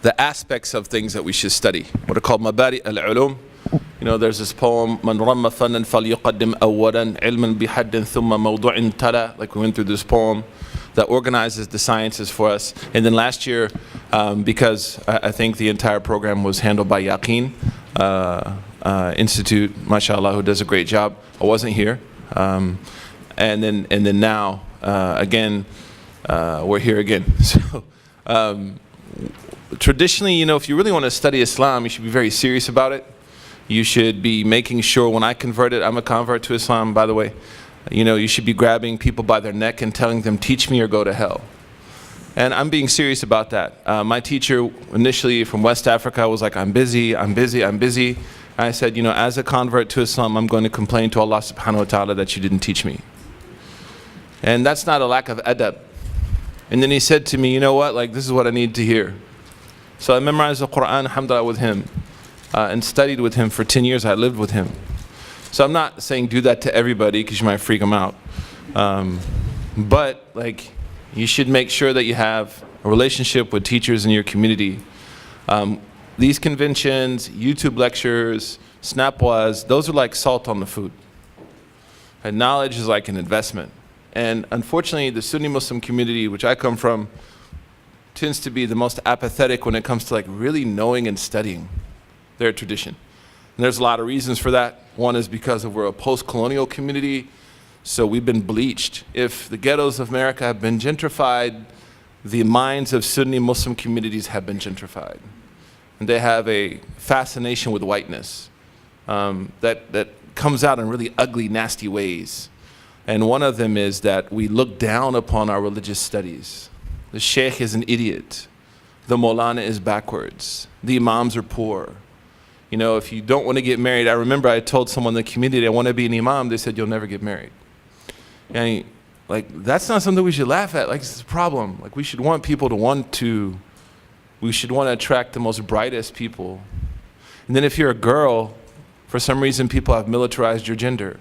The aspects of things that we should study, what are called mabari al-ulum. You know, there's this poem, Man ramma fannan falyuqaddim awwalan ilman bihaddin thumma mawdu'in tala, like we went through this poem that organizes the sciences for us. And then last year, because I think the entire program was handled by Yaqeen Institute, mashallah, who does a great job. I wasn't here. And then now, again, we're here again. So, traditionally, you know, if you really want to study Islam, you should be very serious about it. You should be making sure, when I converted, I'm a convert to Islam, by the way, you know, you should be grabbing people by their neck and telling them, teach me or go to hell. And I'm being serious about that. My teacher initially from West Africa was like, I'm busy. And I said, you know, as a convert to Islam, I'm going to complain to Allah subhanahu wa ta'ala that you didn't teach me. And that's not a lack of adab. And then he said to me, you know what, like, this is what I need to hear. So I memorized the Quran, alhamdulillah, with him, and studied with him for 10 years. I lived with him. So I'm not saying do that to everybody because you might freak them out. But like, you should make sure that you have a relationship with teachers in your community. These conventions, YouTube lectures, snapwas, those are like salt on the food. And knowledge is like an investment. And unfortunately, the Sunni Muslim community, which I come from, tends to be the most apathetic when it comes to like really knowing and studying their tradition. And there's a lot of reasons for that. One is because we're a post-colonial community, so we've been bleached. If the ghettos of America have been gentrified, the minds of Sunni Muslim communities have been gentrified. And they have a fascination with whiteness that comes out in really ugly, nasty ways. And one of them is that we look down upon our religious studies. The sheikh is an idiot. The Maulana is backwards. The imams are poor. You know, if you don't want to get married, I remember I told someone in the community I want to be an imam, they said, you'll never get married. And like, that's not something we should laugh at. Like, it's a problem. Like, we should want people to we should want to attract the most brightest people. And then if you're a girl, for some reason people have militarized your gender.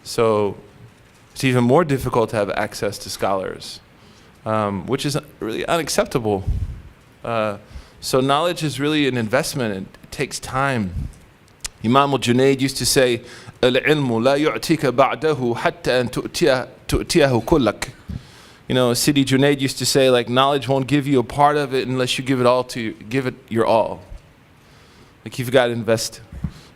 So it's even more difficult to have access to scholars, which is really unacceptable. So knowledge is really an investment. It takes time. Imam al-Junayd used to say, "Al-ilmu la yu'tika ba'dahu hatta an tu'tiyahu kullak." You know, Sidi Junayd used to say, like, knowledge won't give you a part of it unless you give it your all. Like, you've got to invest.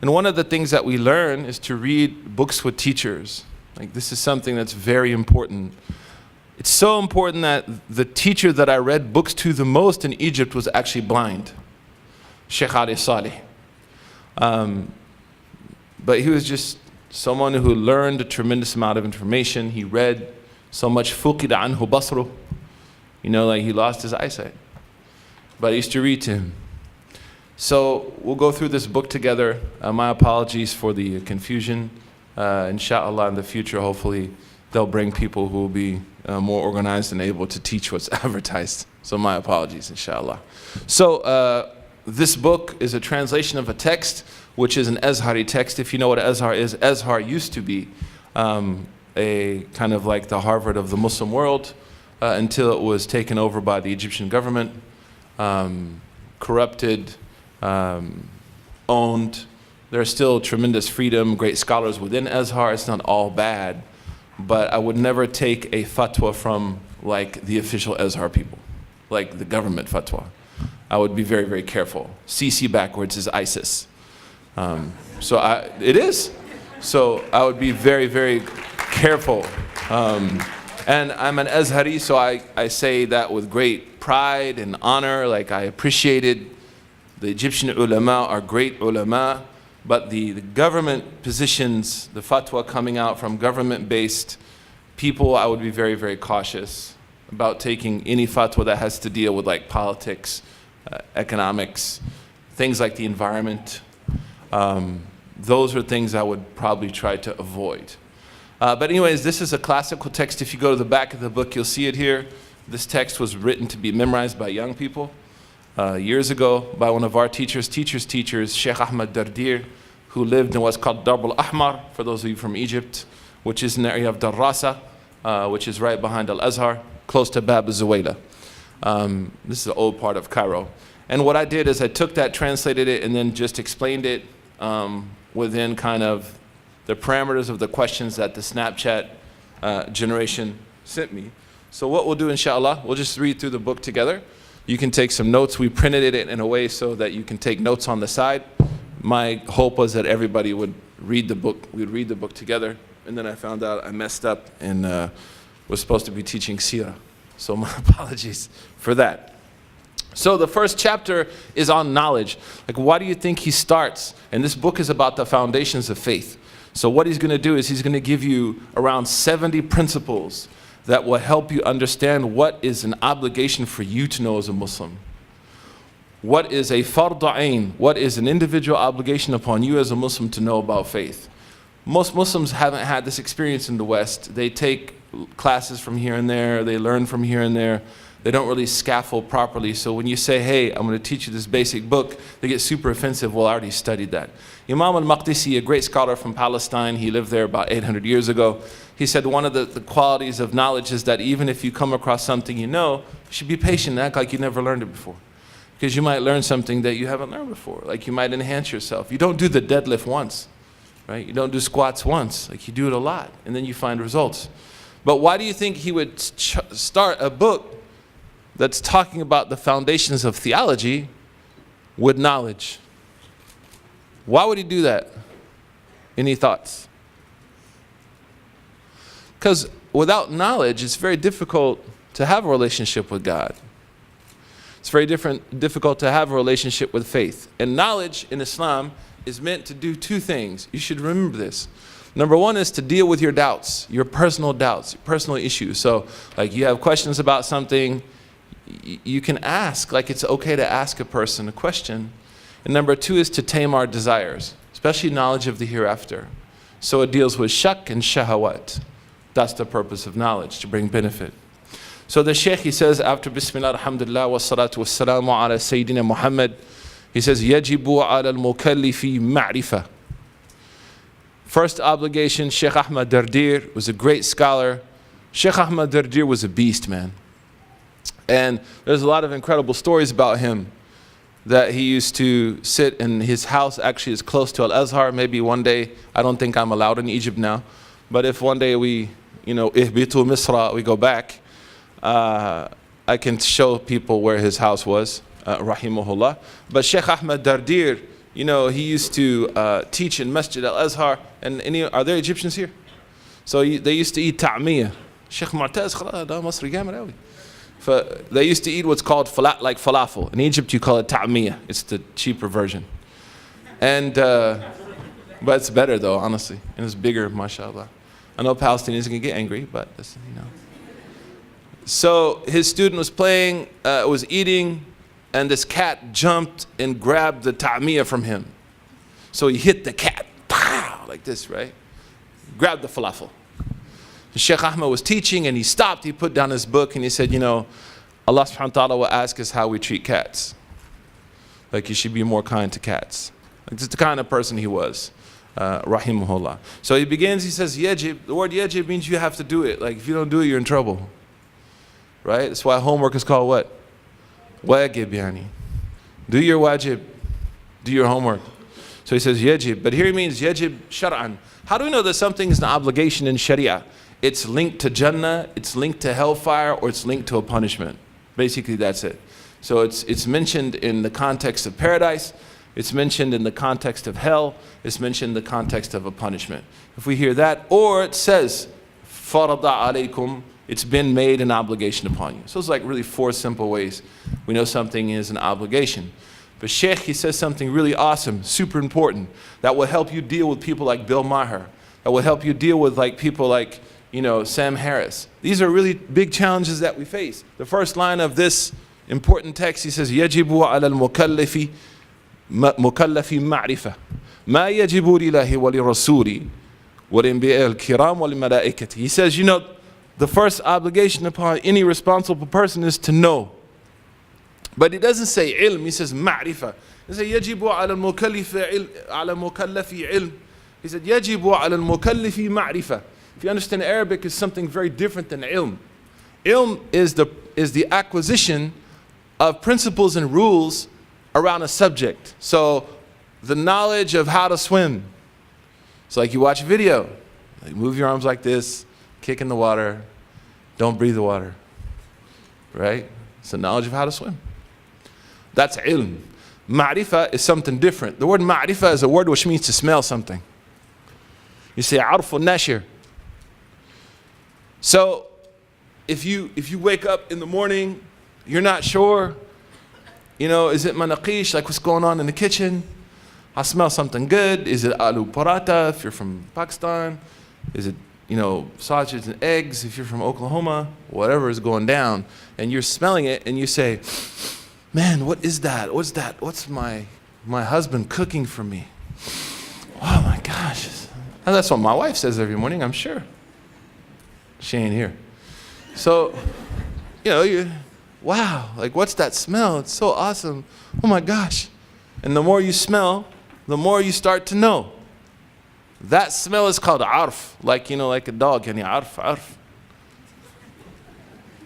And one of the things that we learn is to read books with teachers. Like, this is something that's very important. It's so important that the teacher that I read books to the most in Egypt was actually blind, Sheikh Ali Saleh. But he was just someone who learned a tremendous amount of information. He read so much, fuqida anhu basru, you know, like he lost his eyesight. But I used to read to him. So we'll go through this book together. My apologies for the confusion. Inshallah, in the future, hopefully, they'll bring people who will be more organized and able to teach what's advertised. So my apologies, inshallah. So this book is a translation of a text, which is an Azhari text. If you know what Azhar is, Azhar used to be a kind of like the Harvard of the Muslim world until it was taken over by the Egyptian government, corrupted, owned. There's still tremendous freedom, great scholars within Azhar. It's not all bad. But I would never take a fatwa from like the official Azhar people, like the government fatwa. I would be very, very careful. CC backwards is ISIS. It is. So I would be very, very careful. And I'm an Azhari, so I say that with great pride and honor. Like, I appreciated the Egyptian ulama are great ulama. But the government positions, the fatwa coming out from government-based people, I would be very, very cautious about taking any fatwa that has to deal with like politics, economics, things like the environment. Those are things I would probably try to avoid. But anyways, this is a classical text. If you go to the back of the book, you'll see it here. This text was written to be memorized by young people. Years ago by one of our teachers, Sheikh Ahmad Dardir, who lived in what's called Darb al-Ahmar, for those of you from Egypt, which is in the area of Darrasa, which is right behind Al-Azhar, close to Bab al-Zuwayla. This is an old part of Cairo. And what I did is I took that, translated it, and then just explained it within kind of the parameters of the questions that the Snapchat generation sent me. So what we'll do, inshallah, we'll just read through the book together. You can take some notes. We printed it in a way so that you can take notes on the side. My hope was that everybody would read the book. We'd read the book together. And then I found out I messed up and was supposed to be teaching Sirah. So my apologies for that. So the first chapter is on knowledge. Like, why do you think he starts? And this book is about the foundations of faith. So what he's going to do is he's going to give you around 70 principles that will help you understand what is an obligation for you to know as a Muslim. What is a fard ain? What is an individual obligation upon you as a Muslim to know about faith? Most Muslims haven't had this experience in the West. They take classes from here and there. They learn from here and there. They don't really scaffold properly. So when you say, hey, I'm going to teach you this basic book, they get super offensive. Well, I already studied that. Imam al-Maqdisi, a great scholar from Palestine, he lived there about 800 years ago. He said one of the qualities of knowledge is that even if you come across something you know, you should be patient and act like you never learned it before. Because you might learn something that you haven't learned before. Like you might enhance yourself. You don't do the deadlift once, right? You don't do squats once. Like you do it a lot, and then you find results. But why do you think he would start a book that's talking about the foundations of theology with knowledge? Why would he do that? Any thoughts? Because without knowledge, it's very difficult to have a relationship with God. It's very difficult to have a relationship with faith. And knowledge in Islam is meant to do two things. You should remember this. Number one is to deal with your doubts, your personal issues. So like you have questions about something, you can ask, like it's okay to ask a person a question. And number two is to tame our desires, especially knowledge of the hereafter. So it deals with shak and shahawat. That's the purpose of knowledge, to bring benefit. So the Shaykh, he says, after Bismillah, alhamdulillah, wa salatu wa salamu ala Sayyidina Muhammad, he says, yajibu ala al-mukallifi ma'rifa. First obligation, Sheikh Ahmad Dardir was a great scholar. Sheikh Ahmad Dardir was a beast, man. And there's a lot of incredible stories about him, that he used to sit in his house, actually is close to Al-Azhar. Maybe one day, I don't think I'm allowed in Egypt now, but if one day we, ihbitu Misra, we go back, I can show people where his house was, rahimahullah. But Sheikh Ahmad Dardir, he used to teach in Masjid Al-Azhar. And are there Egyptians here? So they used to eat ta'miyah. Sheikh Mu'taz, Masri gamar awi. They used to eat what's called like falafel. In Egypt, you call it ta'miyah. It's the cheaper version. And, but it's better though, honestly. And it's bigger, mashallah. I know Palestinians can get angry, but So his student was playing, was eating, and this cat jumped and grabbed the ta'miyah from him. So he hit the cat, pow, like this, right? Grabbed the falafel. Sheikh Ahmed was teaching and he stopped, he put down his book and he said, Allah subhanahu wa ta'ala will ask us how we treat cats. Like you should be more kind to cats. Like this is the kind of person he was, rahimahullah. So he begins, he says, yajib. The word yajib means you have to do it. Like if you don't do it, you're in trouble. Right? That's why homework is called what? Wajib yani. Do your wajib. Do your homework. So he says yajib. But here he means yajib shar'an. How do we know that something is an obligation in Sharia? It's linked to Jannah, it's linked to hellfire, or it's linked to a punishment. Basically, that's it. So it's mentioned in the context of paradise, it's mentioned in the context of hell, it's mentioned in the context of a punishment. If we hear that, or it says, farada alaykum, it's been made an obligation upon you. So it's like really four simple ways we know something is an obligation. But Sheikh, he says something really awesome, super important, that will help you deal with people like Bill Maher, that will help you deal with like people like, Sam Harris. These are really big challenges that we face. The first line of this important text, he says, يَجِبُ عَلَى الْمُكَلَّفِ مَعْرِفَةً مَا يَجِبُ لِلَهِ وَلِرَسُولِ وَلِنْبِيَاءِ الْكِرَامِ وَلِمَلَائِكَةِ. He says, the first obligation upon any responsible person is to know. But he doesn't say ilm, he says ma'rifah. He said يجب على المكلف علم. He said يجب على المكلف معرفة. If you understand Arabic, is something very different than ilm. Ilm is the acquisition of principles and rules around a subject. So the knowledge of how to swim. It's like you watch a video. Like move your arms like this, kick in the water, don't breathe the water. Right? It's the knowledge of how to swim. That's ilm. Ma'rifah is something different. The word ma'rifah is a word which means to smell something. You say arfu nashir. So if you wake up in the morning, you're not sure, is it manaqish, like what's going on in the kitchen? I smell something good. Is it aloo paratha if you're from Pakistan? Is it, sausage and eggs if you're from Oklahoma? Whatever is going down. And you're smelling it and you say, man, what is that? What's that? What's my husband cooking for me? Oh my gosh. And that's what my wife says every morning, I'm sure. She ain't here. So, wow, like what's that smell? It's so awesome. Oh my gosh. And the more you smell, the more you start to know. That smell is called arf, like a dog, yani arf.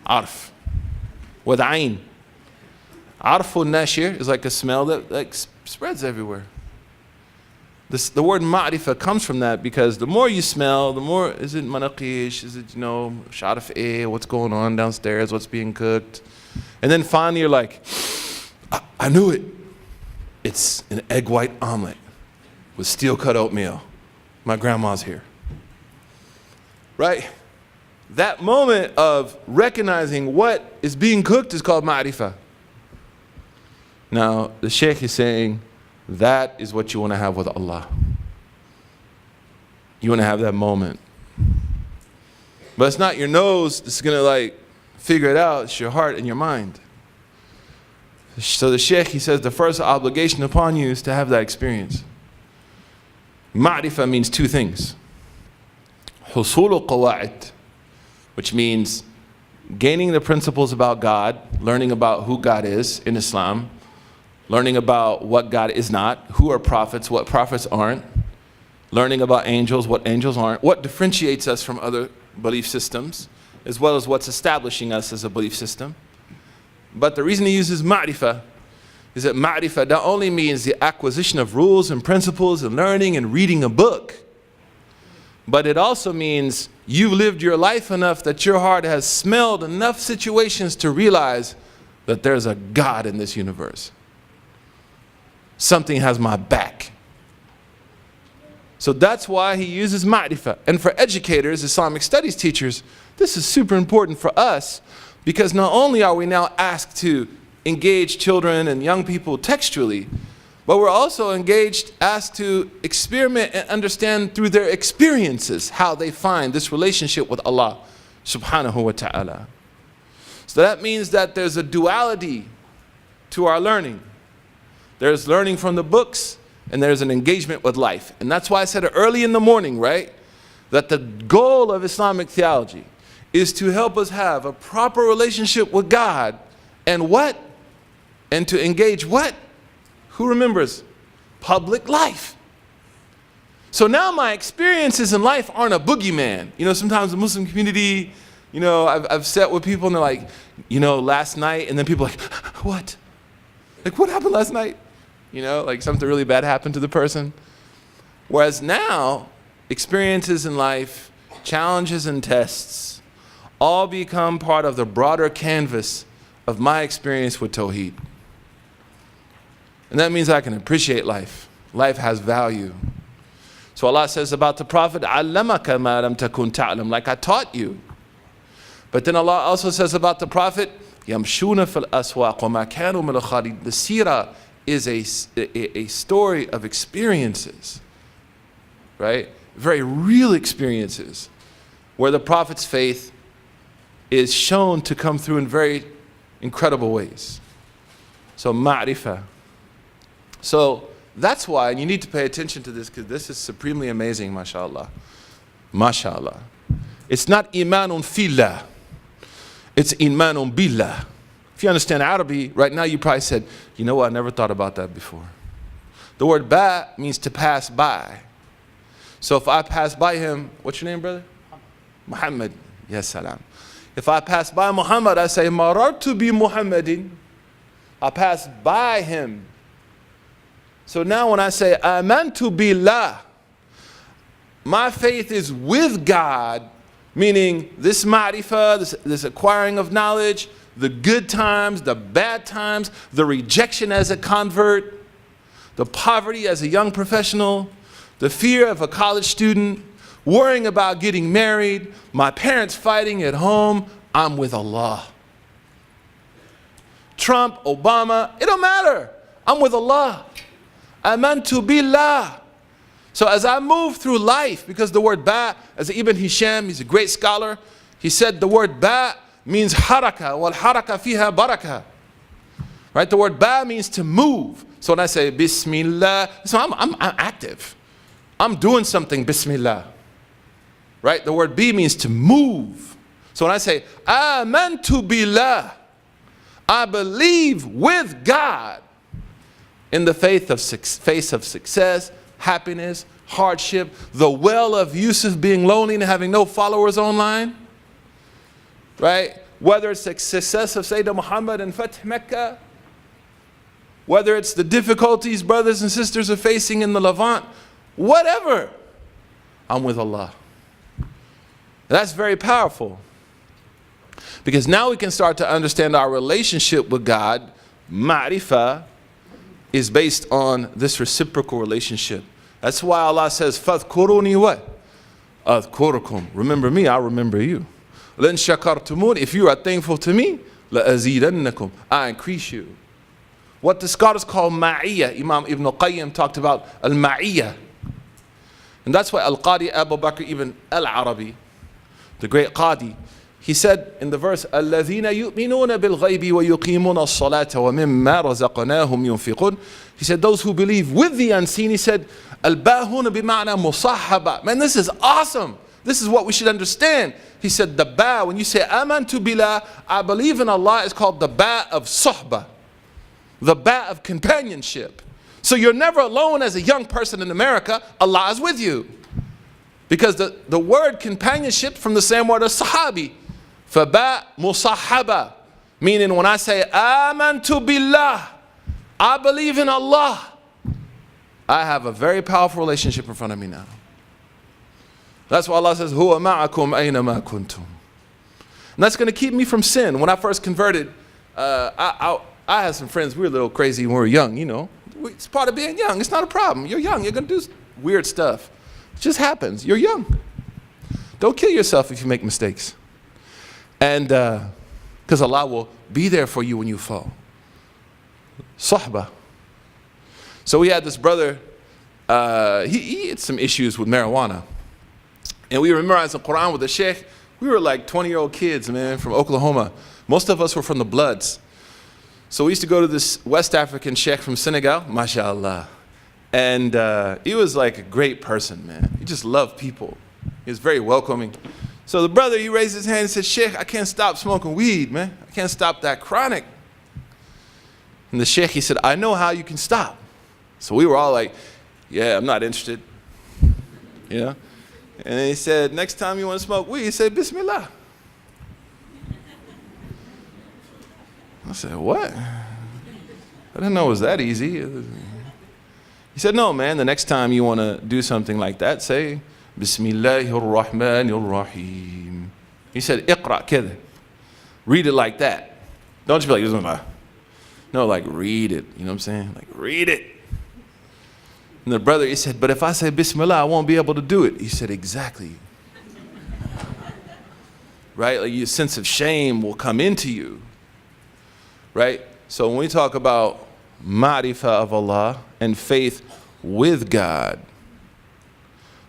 Arf. With ayn. Arfu nashir is like a smell that spreads everywhere. The word ma'rifah comes from that because the more you smell, the more, is it manaqish, is it, sharaf what's going on downstairs, what's being cooked. And then finally you're like, I knew it. It's an egg white omelet with steel cut oatmeal. My grandma's here. Right? That moment of recognizing what is being cooked is called ma'rifah. Now, the Sheikh is saying that is what you want to have with Allah. You want to have that moment. But it's not your nose that's going to figure it out. It's your heart and your mind. So the Sheikh, he says the first obligation upon you is to have that experience. Ma'rifah means two things. Husulu qawa'id, which means gaining the principles about God, learning about who God is in Islam, learning about what God is not, who are prophets, what prophets aren't, learning about angels, what angels aren't, what differentiates us from other belief systems, as well as what's establishing us as a belief system. But the reason he uses ma'rifah is that ma'rifah not only means the acquisition of rules and principles and learning and reading a book, but it also means you've lived your life enough that your heart has smelled enough situations to realize that there's a God in this universe. Something has my back. So that's why he uses ma'rifah. And for educators, Islamic studies teachers, this is super important for us because not only are we now asked to engage children and young people textually, but we're also asked to experiment and understand through their experiences how they find this relationship with Allah subhanahu wa ta'ala. So that means that there's a duality to our learning. There's learning from the books and there's an engagement with life. And that's why I said early in the morning, right? That the goal of Islamic theology is to help us have a proper relationship with God and what? And to engage what? Who remembers? Public life. So now my experiences in life aren't a boogeyman. Sometimes the Muslim community, I've sat with people and they're like, last night, and then people are like, what? Like what happened last night? Like something really bad happened to the person. Whereas now, experiences in life, challenges and tests, all become part of the broader canvas of my experience with Tawheed. And that means I can appreciate life. Life has value. So Allah says about the Prophet, عَلَّمَكَ مَا لَمْ تَكُنْ تَعْلَمْ, like I taught you. But then Allah also says about the Prophet, يَمْشُونَ فِي الْأَسْوَاقِ وَمَا كَانُوا مِنَ الْخَالِدِينَ. The seerah is a story of experiences, right? Very real experiences where the Prophet's faith is shown to come through in very incredible ways. So ma'rifah. So that's why, and you need to pay attention to this because this is supremely amazing, mashallah. Mashallah. It's not imanun fillah. It's imanun billah. If you understand Arabic, right now you probably said, you know what, I never thought about that before. The word ba means to pass by. So if I pass by him, what's your name, brother? Muhammad. Yes, salam. If I pass by Muhammad, I say, marartu bi Muhammadin. I pass by him. So now when I say, amantu billah, my faith is with God, meaning this ma'rifah, this acquiring of knowledge, the good times, the bad times, the rejection as a convert, the poverty as a young professional, the fear of a college student, worrying about getting married, my parents fighting at home, I'm with Allah. Trump, Obama, it don't matter. I'm with Allah. Amantu billah. So as I move through life, because the word ba, as Ibn Hisham, he's a great scholar, he said the word ba means haraka, wal haraka fiha baraka. Right? The word ba means to move. So when I say Bismillah, so I'm active. I'm doing something, Bismillah. Right? The word bi means to move. So when I say Amantu billah, I believe with God in the face of success, happiness, hardship, the well of Yusuf being lonely and having no followers online. Right? Whether it's the success of Sayyidina Muhammad and Fath Mecca, whether it's the difficulties brothers and sisters are facing in the Levant, whatever, I'm with Allah. That's very powerful. Because now we can start to understand our relationship with God. Ma'rifah is based on this reciprocal relationship. That's why Allah says, فَاذْكُرُونِي what? أَذْكُرُكُمْ. Remember me, I'll remember you. لَإِن شَكَرْتُمُونِ. If you are thankful to me, لَأَزِيدَنَّكُمْ. I increase you. What the scholars call ma'iyah, Imam Ibn Qayyim talked about al-ma'iyah. And that's why Al-Qadi Abu Bakr ibn al-Arabi, the great Qadi, he said in the verse, الَّذِينَ يُؤْمِنُونَ بِالْغَيْبِ وَيُقِيمُونَ الصَّلَاةَ وَمِمَّا رَزَقْنَاهُمْ يُنْفِقُونَ. He said, those who believe with the unseen, he said, الْبَاهُونَ بِمَعْنَى مُصَحَّبَةً. Man, this is awesome. This is what we should understand. He said, the ba, when you say, amantu billah, I believe in Allah, is called the ba of suhbah, the ba of companionship. So you're never alone as a young person in America. Allah is with you. Because the word companionship from the same word as sahabi. Faba musahaba. Meaning when I say amantu billah, I believe in Allah, I have a very powerful relationship in front of me now. That's why Allah says, huwa ma'akum aynama kuntum. And that's going to keep me from sin. When I first converted, I had some friends, we were a little crazy when we were young, you know. It's part of being young. It's not a problem. You're young. You're going to do weird stuff. It just happens. You're young. Don't kill yourself if you make mistakes. And because Allah will be there for you when you fall. Sahbah. So we had this brother, he had some issues with marijuana. And we memorized the Quran with the sheikh. We were like 20-year-old kids, man, from Oklahoma. Most of us were from the Bloods. So we used to go to this West African sheikh from Senegal, mashallah. And he was like a great person, man. He just loved people. He was very welcoming. So the brother, he raised his hand and said, Sheikh, I can't stop smoking weed, man. I can't stop that chronic. And the sheikh, he said, I know how you can stop. So we were all like, yeah, I'm not interested. You know? And then he said, next time you want to smoke weed, he said, Bismillah. I said, what? I didn't know it was that easy. He said, no, man, the next time you want to do something like that, say, Bismillahir Rahmanir Rahim. He said, Iqra kida. Read it like that. Don't just be like, Bismillah. No, like read it. You know what I'm saying? Like read it. And the brother, he said, but if I say Bismillah, I won't be able to do it. He said, exactly. Right? Like your sense of shame will come into you. Right? So when we talk about ma'rifah of Allah and faith with God,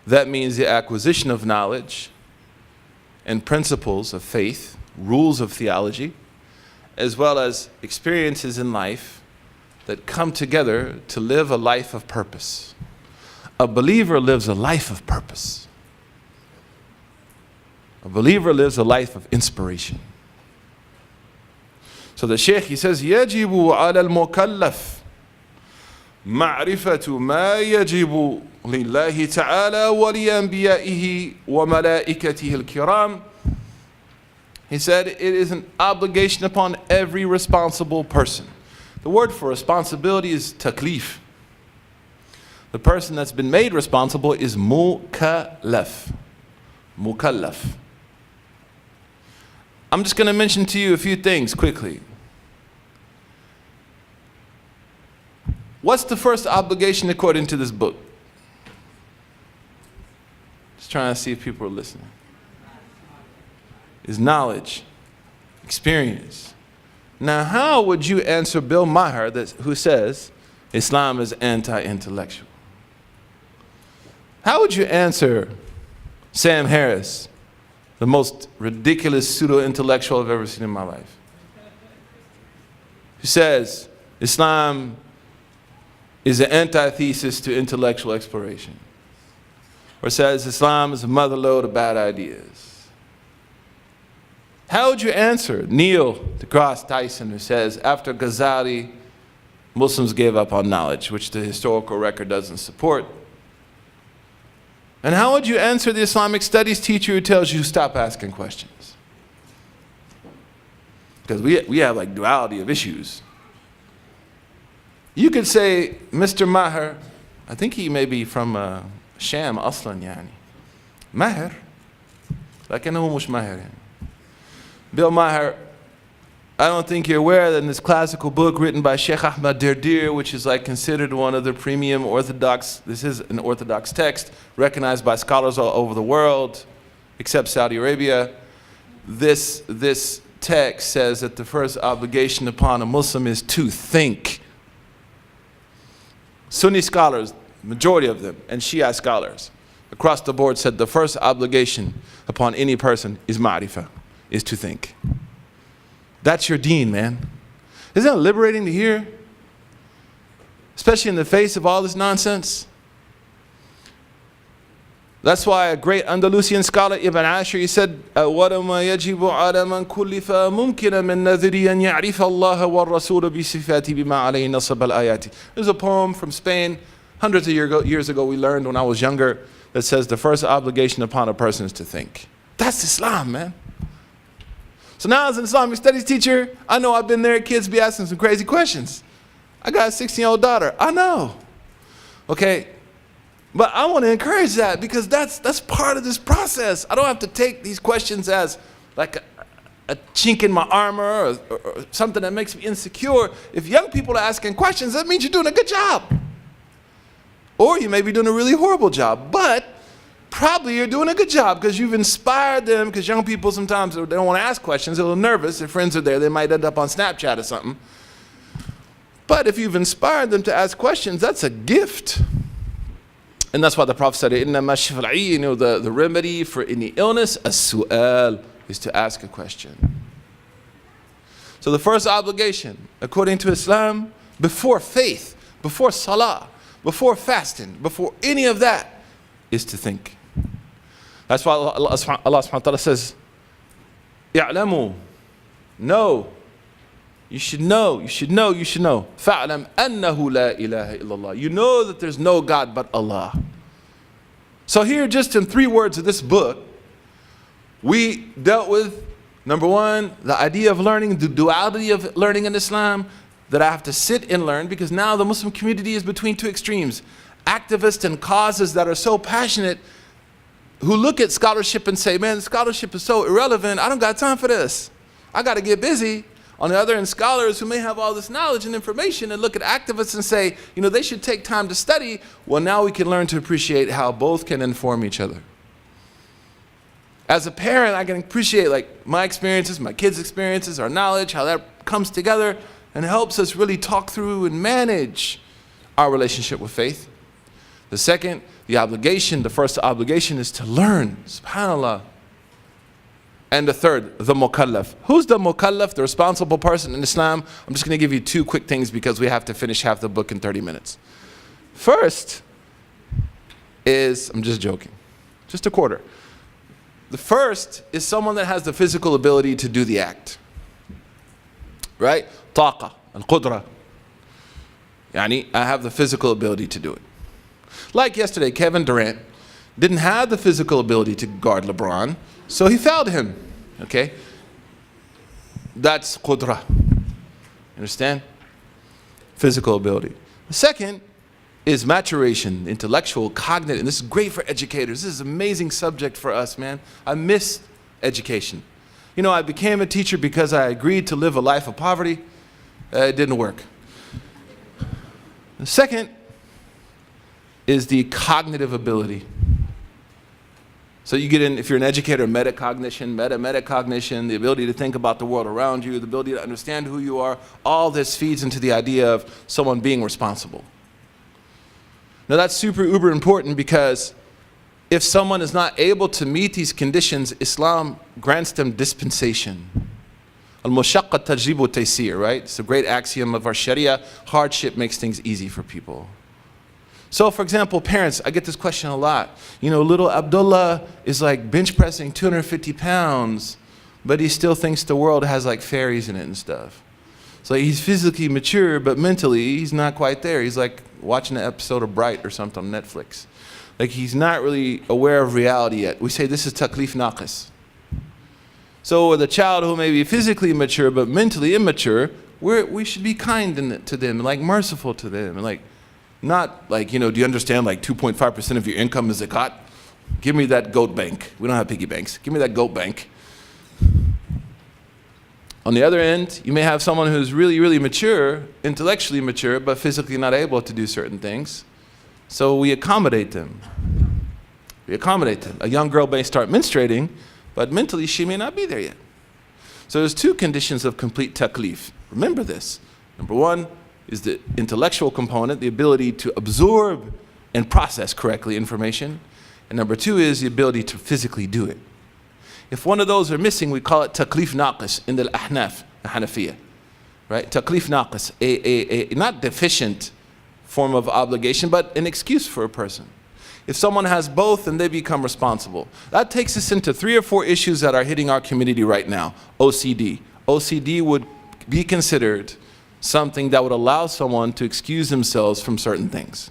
that means the acquisition of knowledge and principles of faith, rules of theology, as well as experiences in life that come together to live a life of purpose. A believer lives a life of purpose. A believer lives a life of inspiration. So the Shaykh, he says, يَجِبُ عَلَى الْمُكَلَّفِ مَعْرِفَةُ مَا يَجِبُ لِلَّهِ تَعَالَى وَلِأَنْبِيَائِهِ وَمَلَائِكَتِهِ الْكِرَامِ. He said, it is an obligation upon every responsible person. The word for responsibility is taklif. The person that's been made responsible is mukallaf. Mukallaf. I'm just going to mention to you a few things quickly. What's the first obligation according to this book? Just trying to see if people are listening. Is knowledge, experience. Now, how would you answer Bill Maher, who says Islam is anti-intellectual? How would you answer Sam Harris, the most ridiculous pseudo-intellectual I've ever seen in my life, who says Islam is an antithesis to intellectual exploration, or says Islam is a motherlode of bad ideas? How would you answer Neil deGrasse Tyson, who says after Ghazali, Muslims gave up on knowledge, which the historical record doesn't support? And how would you answer the Islamic studies teacher who tells you stop asking questions? Because we have like duality of issues. You could say, Mr. Maher, I think he may be from Sham Aslan يعني. Maher, لكنه مش Maher يعني. Bill Maher, I don't think you're aware that in this classical book written by Sheikh Ahmad Derdir, which is like considered one of the premium Orthodox, this is an Orthodox text, recognized by scholars all over the world, except Saudi Arabia. This text says that the first obligation upon a Muslim is to think. Sunni scholars, majority of them, and Shia scholars, across the board said the first obligation upon any person is ma'rifah, is to think. That's your deen, man. Isn't it liberating to hear? Especially in the face of all this nonsense. That's why a great Andalusian scholar, Ibn Ashir, he said, وَلَمَا يَجِبُ عَلَى مَنْ كُلِّفَ مُمْكِنًا مِنْ نَذْرِ أَنْ يَعْرِفَ اللَّهَ وَالرَّسُولَ بِصِفَاتِ بِمَا عَلَيْهِ نَصَبَ الْآيَاتِ. There's a poem from Spain, hundreds of years ago we learned when I was younger, that says the first obligation upon a person is to think. That's Islam, man. So now as an Islamic studies teacher, I know I've been there, kids be asking some crazy questions. I got a 16-year-old daughter, I know. Okay, but I want to encourage that because that's part of this process. I don't have to take these questions as like a chink in my armor or something that makes me insecure. If young people are asking questions, that means you're doing a good job. Or you may be doing a really horrible job, but probably you're doing a good job because you've inspired them, because young people sometimes they don't want to ask questions, they're a little nervous, their friends are there, they might end up on Snapchat or something. But if you've inspired them to ask questions, that's a gift. And that's why the Prophet said, the remedy for any illness, as-su'al, is to ask a question. So the first obligation, according to Islam, before faith, before salah, before fasting, before any of that, is to think. That's why Allah subhanahu wa ta'ala says, "Ya'lamu." Know. You should know, you should know, you should know. فَعْلَمْ أَنَّهُ لَا إِلَهَ إِلَّا اللَّهِ. You know that there's no God but Allah. So here, just in 3 words of this book, we dealt with, number 1, the idea of learning, the duality of learning in Islam, that I have to sit and learn, because now the Muslim community is between 2 extremes. Activists and causes that are so passionate, who look at scholarship and say, man, scholarship is so irrelevant, I don't got time for this. I got to get busy. On the other hand, scholars who may have all this knowledge and information and look at activists and say, you know, they should take time to study. Well, now we can learn to appreciate how both can inform each other. As a parent, I can appreciate like my experiences, my kids' experiences, our knowledge, how that comes together and helps us really talk through and manage our relationship with faith. The second, the first obligation is to learn, subhanAllah. And the third, the mukallaf. Who's the mukallaf, the responsible person in Islam? I'm just going to give you 2 quick things because we have to finish half the book in 30 minutes. First is, I'm just joking, just a quarter. The first is someone that has the physical ability to do the act. right? طاقة, القدرة. يعني I have the physical ability to do it. Like yesterday, Kevin Durant didn't have the physical ability to guard LeBron, so he fouled him, okay? That's qudra. Understand? Physical ability. The second is maturation, intellectual, cognitive, and this is great for educators. This is an amazing subject for us, man. I miss education. You know, I became a teacher because I agreed to live a life of poverty. It didn't work. The second is the cognitive ability. So you get in, if you're an educator, metacognition, metacognition, the ability to think about the world around you, the ability to understand who you are, all this feeds into the idea of someone being responsible. Now that's super uber important because if someone is not able to meet these conditions, Islam grants them dispensation. Al-mushaqqa tajribu taysir, right? It's a great axiom of our Sharia. Hardship makes things easy for people. So for example, parents, I get this question a lot. You know, little Abdullah is like bench pressing 250 pounds, but he still thinks the world has like fairies in it and stuff. So he's physically mature, but mentally he's not quite there. He's like watching an episode of Bright or something on Netflix. Like he's not really aware of reality yet. We say this is taklif naqis. So with a child who may be physically mature but mentally immature, we should be kind to them, like merciful to them, and like not like, you know, do you understand like 2.5% of your income is zakat? Give me that goat bank. We don't have piggy banks. Give me that goat bank. On the other end, you may have someone who's really, really mature, intellectually mature, but physically not able to do certain things. So we accommodate them. We accommodate them. A young girl may start menstruating, but mentally she may not be there yet. So there's two conditions of complete taklif. Remember this. Number one is the intellectual component, the ability to absorb and process correctly information. And number two is the ability to physically do it. If one of those are missing, we call it taklif naqis in the Ahnaf, the Hanafiya. Right? Taklif naqis, a not deficient form of obligation, but an excuse for a person. If someone has both, then they become responsible. That takes us into 3 or 4 issues that are hitting our community right now. OCD. OCD would be considered something that would allow someone to excuse themselves from certain things.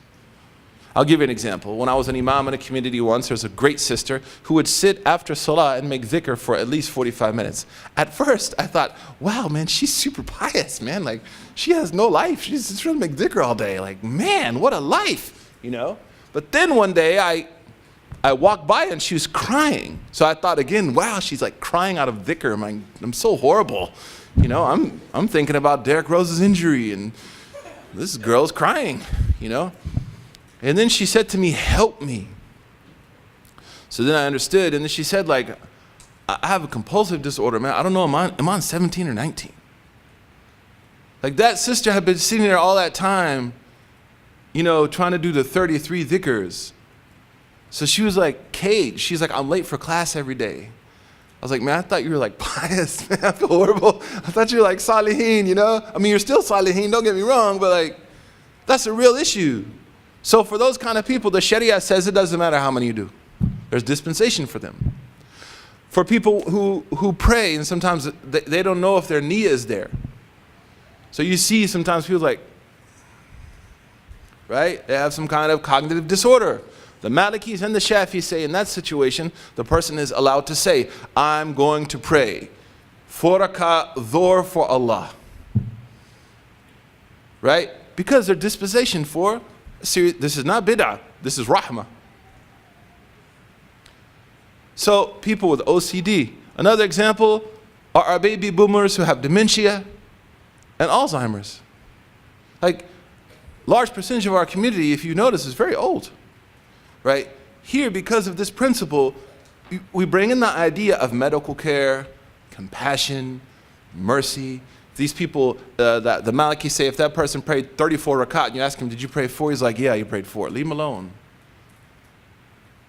I'll give you an example. When I was an imam in a community once, there was a great sister who would sit after salah and make dhikr for at least 45 minutes. At first, I thought, wow, man, she's super pious, man. Like, she has no life. She's just trying to make dhikr all day. Like, man, what a life, you know? But then one day, I walked by and she was crying. So I thought again, wow, she's like crying out of dhikr. I'm so horrible. You know, I'm thinking about Derrick Rose's injury and this girl's crying, you know? And then she said to me, help me. So then I understood, and then she said, like, I have a compulsive disorder, man. I don't know, am I on 17 or 19? Like that sister had been sitting there all that time, you know, trying to do the 33 dhikrs. So she was like caged. She's like, I'm late for class every day. I was like, man, I thought you were like pious, man. I feel horrible. I thought you were like salihin, you know? I mean, you're still salihin, don't get me wrong, but like, that's a real issue. So for those kind of people, the Sharia says it doesn't matter how many you do. There's dispensation for them. For people who pray, and sometimes they don't know if their niyyah is there. So you see sometimes people like, right? They have some kind of cognitive disorder. The Malikis and the Shafis say in that situation, the person is allowed to say, I'm going to pray 4 rak'ah dhuhr for Allah. Right? Because their disposition for, this is not bid'ah, this is rahmah. So people with OCD. Another example are our baby boomers who have dementia and Alzheimer's. Like, large percentage of our community, if you notice, is very old. Right? Here, because of this principle, we bring in the idea of medical care, compassion, mercy. These people, the Maliki say, if that person prayed 34 rakat and you ask him, did you pray 4? He's like, yeah, you prayed 4. Leave him alone.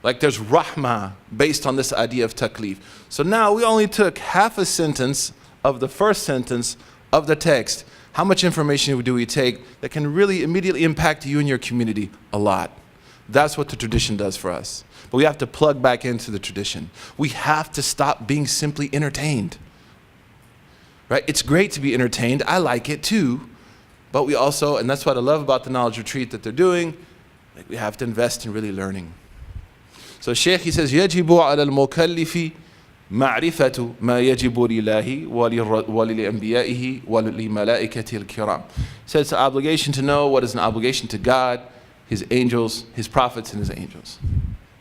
Like there's rahmah based on this idea of taklif. So now we only took half a sentence of the first sentence of the text. How much information do we take that can really immediately impact you and your community? A lot. That's what the tradition does for us. But we have to plug back into the tradition. We have to stop being simply entertained. right? It's great to be entertained. I like it too. But we also, and that's what I love about the knowledge retreat that they're doing, like we have to invest in really learning. So Shaykh, he says, يَجِبُ عَلَى الْمُكَلِّفِ مَعْرِفَةُ مَا يَجِبُ لِلَّهِ وَلِلْأَنْبِيَائِهِ وَلِلْمَلَائِكَةِ الْكِرَامِ. He says it's an obligation to know what is an obligation to God, His angels, His prophets, and His angels.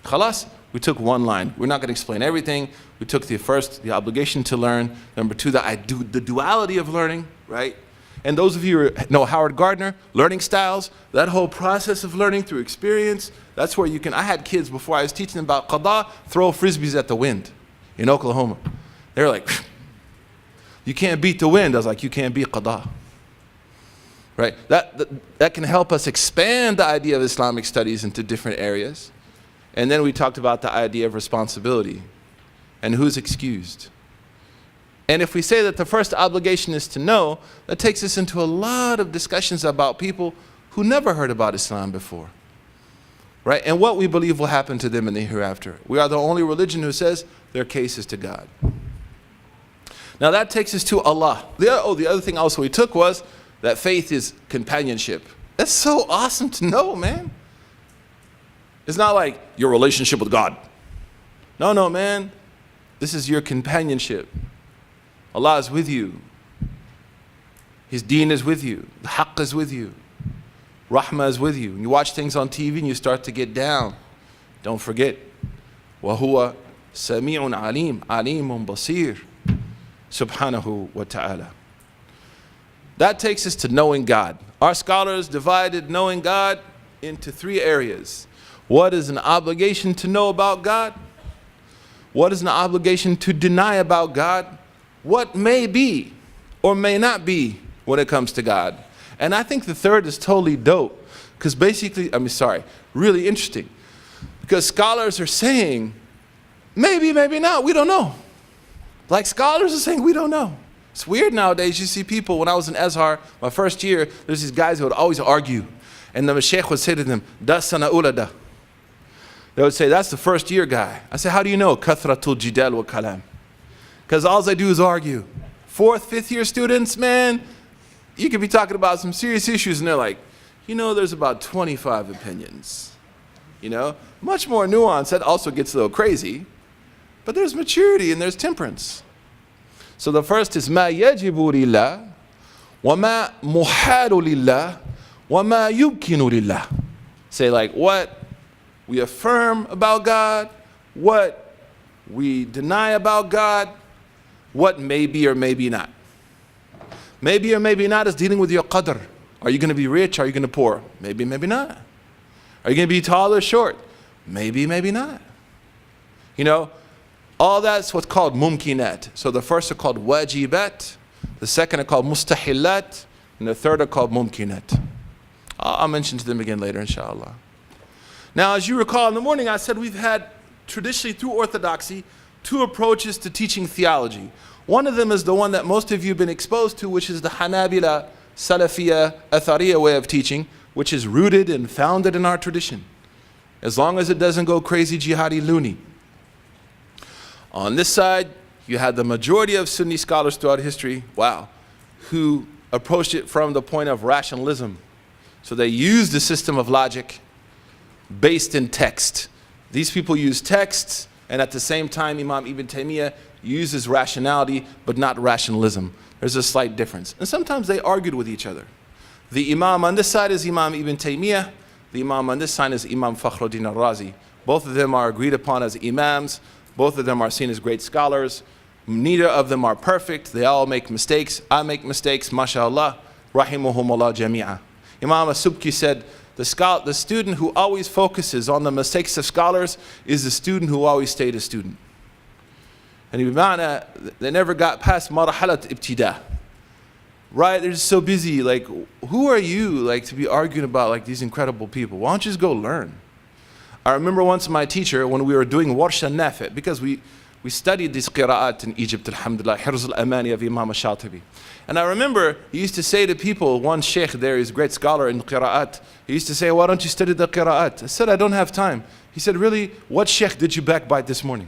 Khalas, we took one line. We're not going to explain everything. We took the obligation to learn. Number two, the duality of learning, right? And those of you who know Howard Gardner, learning styles, that whole process of learning through experience, that's where you can, I had kids before I was teaching them about qada, throw frisbees at the wind in Oklahoma. They were like, you can't beat the wind. I was like, you can't beat qada. Right? That can help us expand the idea of Islamic studies into different areas. And then we talked about the idea of responsibility and who's excused. And if we say that the first obligation is to know, that takes us into a lot of discussions about people who never heard about Islam before, right? And what we believe will happen to them in the hereafter. We are the only religion who says their case is to God. Now that takes us to Allah. The other thing also we took was that faith is companionship. That's so awesome to know, man. It's not like your relationship with God. No, man. This is your companionship. Allah is with you. His deen is with you. The haqq is with you. Rahmah is with you. And you watch things on TV and you start to get down. Don't forget. وَهُوَ سَمِيعٌ عَلِيمٌ عَلِيمٌ بَصِيرٌ Subhanahu wa ta'ala. That takes us to knowing God. Our scholars divided knowing God into three areas. What is an obligation to know about God? What is an obligation to deny about God? What may be or may not be when it comes to God. And I think the third is totally dope. Because basically, really interesting. Because scholars are saying, maybe, maybe not, we don't know. Like scholars are saying, we don't know. It's weird nowadays, you see people, when I was in Azhar, my first year, there's these guys who would always argue. And the sheikh would say to them, das sana ulada. They would say, that's the first year guy. I said, how do you know? Kathratul jidal wa kalam. Because all they do is argue. 4th, 5th year students, man, you could be talking about some serious issues and they're like, there's about 25 opinions. Much more nuance. That also gets a little crazy. But there's maturity and there's temperance. So the first is ma yajibu lillah, wa ma muhalu lillah, wa ma yumkinu lillah. Say like what we affirm about God, what we deny about God, what may be or maybe not. Maybe or maybe not is dealing with your qadr. Are you going to be rich? Are you going to be poor? Maybe, maybe not. Are you going to be tall or short? Maybe, maybe not. All that's what's called mumkinat. So the first are called wajibat, the second are called mustahilat, and the third are called mumkinat. I'll mention to them again later, inshallah. Now, as you recall in the morning, I said we've had traditionally through Orthodoxy 2 approaches to teaching theology. One of them is the one that most of you have been exposed to, which is the Hanabila, Salafiyya, Athariya way of teaching, which is rooted and founded in our tradition, as long as it doesn't go crazy jihadi loony. On this side, you had the majority of Sunni scholars throughout history, who approached it from the point of rationalism. So they used the system of logic based in text. These people use texts, and at the same time, Imam Ibn Taymiyyah uses rationality, but not rationalism. There's a slight difference. And sometimes they argued with each other. The Imam on this side is Imam Ibn Taymiyyah. The Imam on this side is Imam Fakhruddin al-Razi. Both of them are agreed upon as imams. Both of them are seen as great scholars. Neither of them are perfect. They all make mistakes. I make mistakes, mashallah. Rahimahumullah jami'ah. Imam as-Subki said, the student who always focuses on the mistakes of scholars is the student who always stayed a student. And they never got past marahalat ibtida. Right? They're just so busy. Like, who are you to be arguing about these incredible people? Why don't you just go learn? I remember once my teacher, when we were doing Warsh al-Nafi', because we studied these qira'at in Egypt, alhamdulillah, Hirz al-Amani of Imam al-Shatibi. And I remember he used to say to people, one sheikh there is a great scholar in qira'at, he used to say, why don't you study the qira'at? I said, I don't have time. He said, really? What sheikh did you backbite this morning?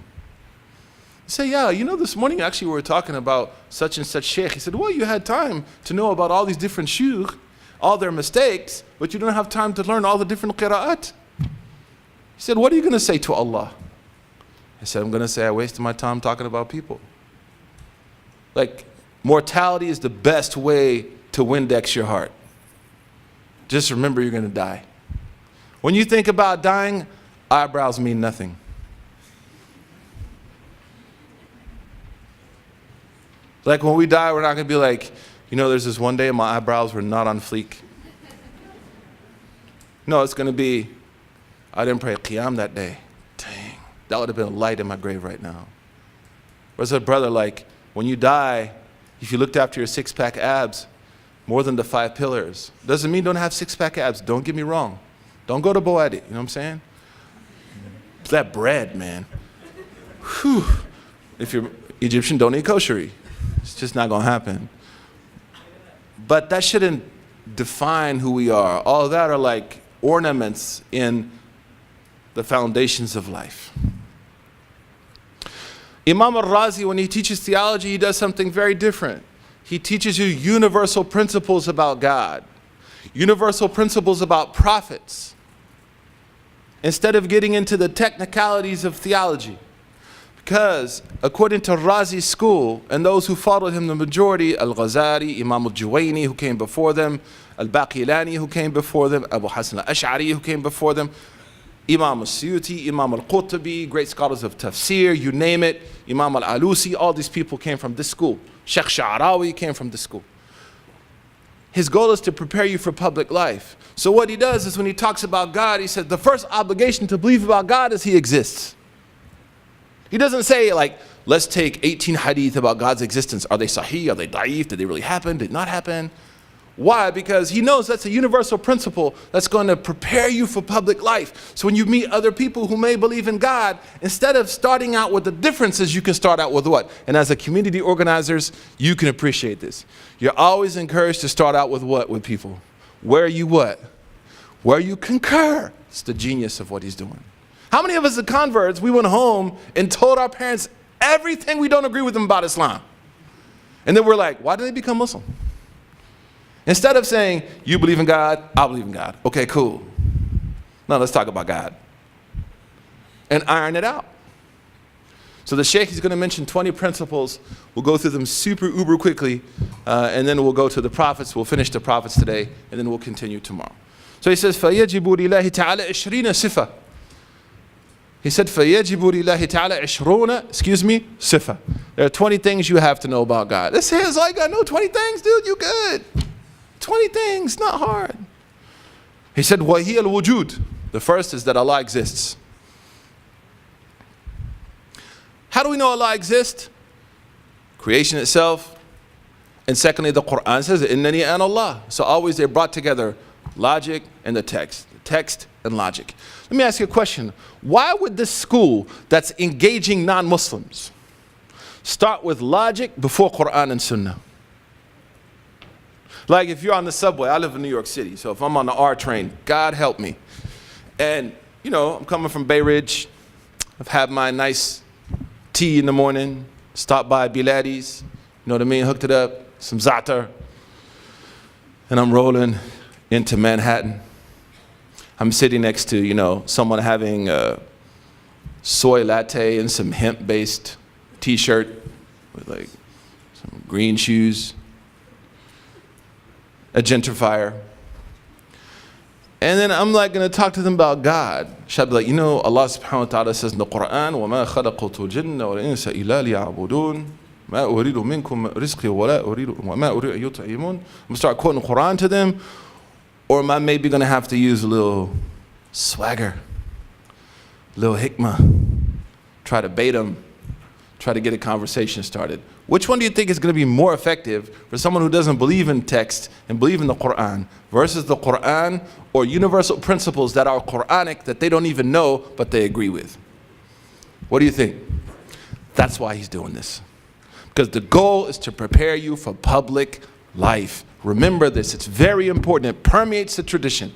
I say, yeah, you know, this morning actually we were talking about such and such sheikh. He said, well, you had time to know about all these different shuyukh, all their mistakes, but you don't have time to learn all the different qira'at. He said, what are you going to say to Allah? I said, I'm going to say I wasted my time talking about people. Like, mortality is the best way to Windex your heart. Just remember you're going to die. When you think about dying, eyebrows mean nothing. Like when we die, we're not going to be like, you know, there's this one day my eyebrows were not on fleek. No, it's going to be, I didn't pray Qiyam that day. Dang, that would have been a light in my grave right now. Whereas a brother, like, when you die, if you looked after your six-pack abs, more than the 5 pillars, doesn't mean don't have six-pack abs. Don't get me wrong. Don't go to Boadi, you know what I'm saying? That bread, man. Whew. If you're Egyptian, don't eat kosher. It's just not going to happen. But that shouldn't define who we are. All of that are like ornaments in the foundations of life. Imam al-Razi, when he teaches theology, he does something very different. He teaches you universal principles about God, universal principles about prophets, instead of getting into the technicalities of theology. Because according to Razi's school, and those who followed him, the majority, Al-Ghazali, Imam al-Juwayni, who came before them, Al-Baqilani, who came before them, Abu Hasan al-Ash'ari, who came before them, Imam al-Suyuti, Imam al-Qurtubi, great scholars of tafsir, you name it, Imam al-Alusi, all these people came from this school. Sheikh Sha'arawi came from this school. His goal is to prepare you for public life. So what he does is when he talks about God, he says the first obligation to believe about God is he exists. He doesn't say like, let's take 18 hadith about God's existence. Are they sahih? Are they da'if? Did they really happen? Did not happen? Why? Because he knows that's a universal principle that's going to prepare you for public life. So when you meet other people who may believe in God, instead of starting out with the differences, you can start out with what? And as a community organizers, you can appreciate this. You're always encouraged to start out with what with people? Where you what? Where you concur. It's the genius of what he's doing. How many of us as converts, we went home and told our parents everything we don't agree with them about Islam? And then we're like, why did they become Muslim? Instead of saying, you believe in God, I believe in God. Okay, cool. Now let's talk about God. And iron it out. So the Sheikh is going to mention 20 principles. We'll go through them super uber quickly, and then we'll go to the prophets. We'll finish the prophets today, and then we'll continue tomorrow. So he says, فَيَجِبُ لِلَّهِ تَعَالَى 20 صِفَةً. He said, فَيَجِبُ لِلَّهِ تَعَالَى 20 صِفَةً. There are 20 things you have to know about God. This is like, I know 20 things, dude, you good. 20 things, not hard. He said, وَهِيَ الْوُجُودِ. The first is that Allah exists. How do we know Allah exists? Creation itself. And secondly, the Quran says, إِنَّنِي أَنَا اللَّهُ. So always they're brought together, logic and the text and logic. Let me ask you a question. Why would this school that's engaging non-Muslims start with logic before Quran and Sunnah? Like if you're on the subway, I live in New York City, so if I'm on the R train, God help me. And, you know, I'm coming from Bay Ridge. I've had my nice tea in the morning, stopped by Biladi's, you know what I mean, hooked it up, some za'atar, and I'm rolling into Manhattan. I'm sitting next to, you know, someone having a soy latte and some hemp-based t-shirt with like some green shoes, a gentrifier. And then I'm like going to talk to them about God. Should I be like, you know, Allah subhanahu wa ta'ala says in the Quran, وَمَا خَلَقُتُ الْجِنَّ وَالْإِنسَ إِلَّا لِيَعْبُدُونَ مَا أُرِيدُ مِنْكُمْ رِزْقِي وَلَا أُرِيدُ وَمَا أُرِيدُ أَن يُطْعِمُونَ I'm going to start quoting the Quran to them. Or am I maybe going to have to use a little swagger, a little hikmah, try to bait them, try to get a conversation started? Which one do you think is going to be more effective for someone who doesn't believe in text and believe in the Quran versus the Quran or universal principles that are Quranic that they don't even know but they agree with? What do you think? That's why he's doing this. Because the goal is to prepare you for public life. Remember this, it's very important. It permeates the tradition.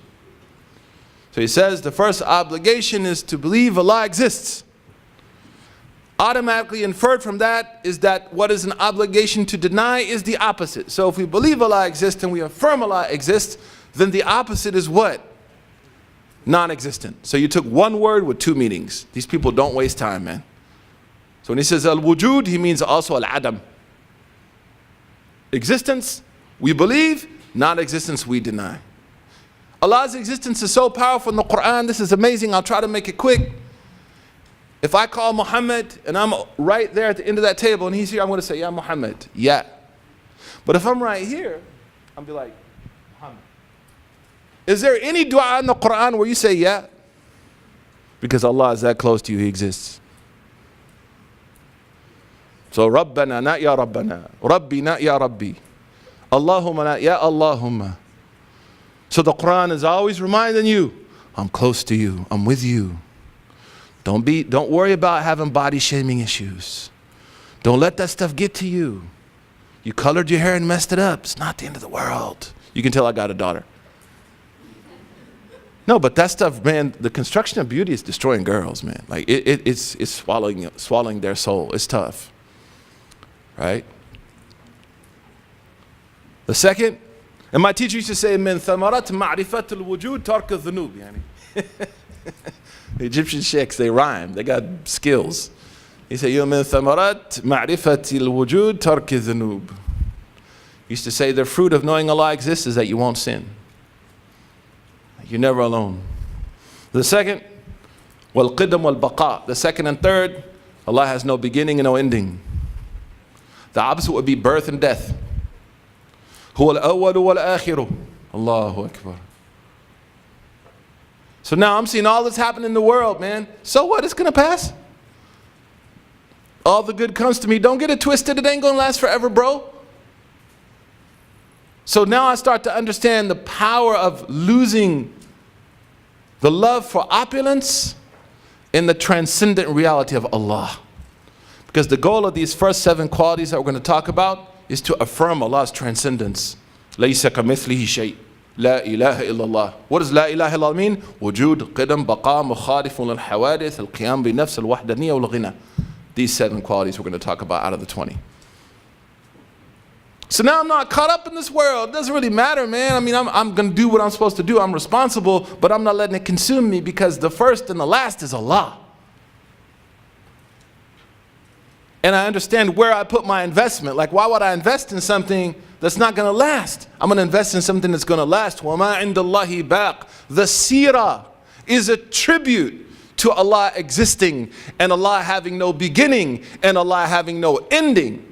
So he says the first obligation is to believe Allah exists. automatically inferred from that is that what is an obligation to deny is the opposite. So if we believe Allah exists and we affirm Allah exists, then the opposite is what? Non-existent. So you took one word with two meanings. These people don't waste time, man. So when he says al-wujud, he means also al-adam. Existence, we believe. Non-existence, we deny. Allah's existence is so powerful in the Quran. This is amazing. I'll try to make it quick. If I call Muhammad and I'm right there at the end of that table and he's here, I'm going to say, Ya Muhammad, yeah. But if I'm right here, I'll be like, Muhammad. Is there any dua in the Quran where you say, yeah? Because Allah is that close to you, He exists. So, Rabbana, not Ya Rabbana. Rabbi, not Ya Rabbi. Allahumma, not Ya Allahumma. So the Quran is always reminding you, I'm close to you, I'm with you. Don't worry about having body shaming issues. Don't let that stuff get to you. You colored your hair and messed it up. It's not the end of the world. You can tell I got a daughter. No, but that stuff, man, the construction of beauty is destroying girls, man. Like it's swallowing their soul. It's tough. Right? The second, and my teacher used to say, "Min thamarat ma'rifat al-wujud tark al-dhunub." The Egyptian sheikhs, they rhyme. They got skills. He said, "Min thamarat ma'rifat al-wujud tark al-dhunub." He used to say, the fruit of knowing Allah exists is that you won't sin. You're never alone. The second, wal-qidam wal-baqa. The second and third, Allah has no beginning and no ending. The opposite would be birth and death. Huwa al-awwalu wal-akhiru. Allahu Akbar. So now I'm seeing all this happen in the world, man. So what? It's going to pass. All the good comes to me. Don't get it twisted. It ain't going to last forever, bro. So now I start to understand the power of losing the love for opulence in the transcendent reality of Allah. Because the goal of these first 7 qualities that we're going to talk about is to affirm Allah's transcendence. لَيْسَ كَمِثْلِهِ شَيْءٍ لا إله إلا الله. What does لا إله إلا الله mean? وجود قدم بقاء مخالف للحوادث القيام بنفس الوحدانية والغنى. These 7 qualities we're going to talk about out of the 20. So now I'm not caught up in this world. It doesn't really matter, man. I mean, I'm going to do what I'm supposed to do. I'm responsible, but I'm not letting it consume me because the first and the last is Allah. And I understand where I put my investment. Like, why would I invest in something that's not going to last? I'm going to invest in something that's going to last. وَمَا عِنْدَ اللَّهِ بَاقٍ. The seerah is a tribute to Allah existing and Allah having no beginning and Allah having no ending.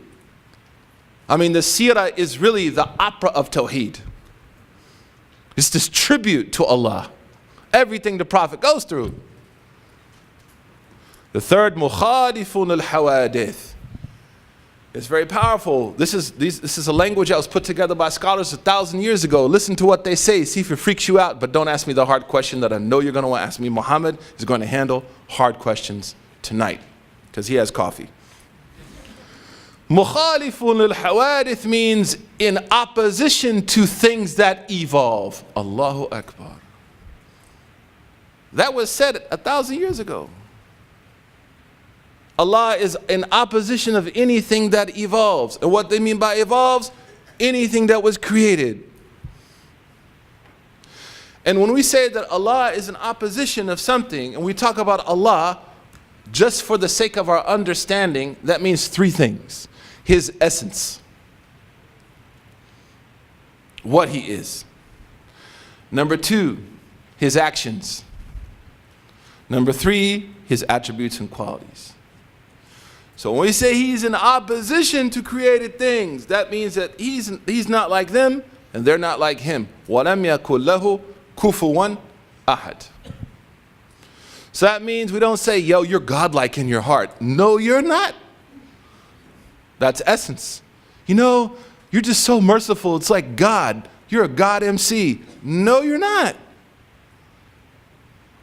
I mean, the seerah is really the opera of Tawheed. It's this tribute to Allah. Everything the Prophet goes through. The third, مُخَالِفٌ الْحَوَادِثِ. It's very powerful. This is a language that was put together by scholars 1,000 years ago. Listen to what they say. See if it freaks you out. But don't ask me the hard question that I know you're going to want to ask me. Muhammad is going to handle hard questions tonight because he has coffee. مُخَالِفٌ الْحَوَادِثِ means in opposition to things that evolve. Allahu Akbar. That was said 1,000 years ago. Allah is in opposition of anything that evolves. And what they mean by evolves, anything that was created. And when we say that Allah is in opposition of something, and we talk about Allah, just for the sake of our understanding, that means 3 things. His essence, what He is. Number 2, His actions. Number 3, His attributes and qualities. So when we say He's in opposition to created things, that means that He's not like them and they're not like Him. وَلَمْ يَكُنْ لَهُ كُفُوًا أَحَدٌ. So that means we don't say, yo, you're godlike in your heart. No, you're not. That's essence. You know, you're just so merciful. It's like God. You're a God MC. No, you're not.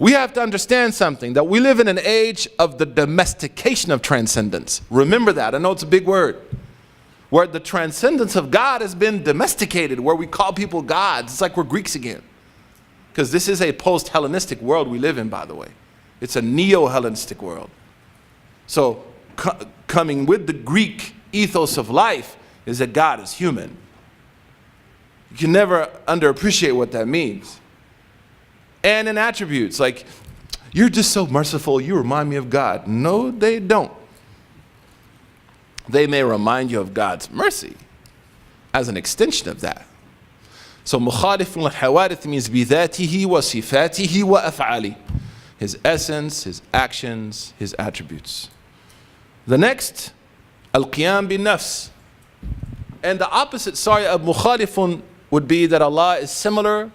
We have to understand something, that we live in an age of the domestication of transcendence. Remember that. I know it's a big word. Where the transcendence of God has been domesticated, where we call people gods. It's like we're Greeks again. Because this is a post-Hellenistic world we live in, by the way. It's a neo-Hellenistic world. So coming with the Greek ethos of life is that God is human. You can never underappreciate what that means. And in attributes, like, you're just so merciful, you remind me of God. No, they don't. They may remind you of God's mercy as an extension of that. So مخالف للحوادث means بذاته وصفاته وأفعاله. His essence, his actions, his attributes. The next, القيام بالنفس. And the opposite, of مخالف would be that Allah is similar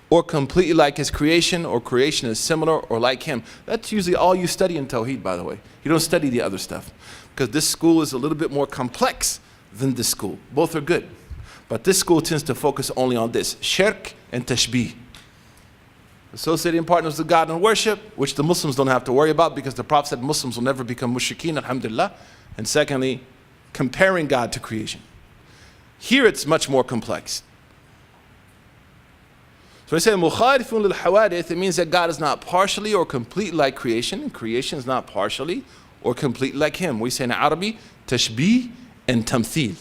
or completely like his creation, or creation is similar or like him. That's usually all you study in Tawheed, by the way. You don't study the other stuff, because this school is a little bit more complex than this school. Both are good. But this school tends to focus only on this, shirk and tashbih. Associating partners with God in worship, which the Muslims don't have to worry about, because the Prophet said Muslims will never become mushrikeen, alhamdulillah. And secondly, comparing God to creation. Here it's much more complex. So we say mukhalifun lil hawadith, it means that God is not partially or completely like creation, and creation is not partially or completely like him. We say in Arabic, tashbih and tamthil.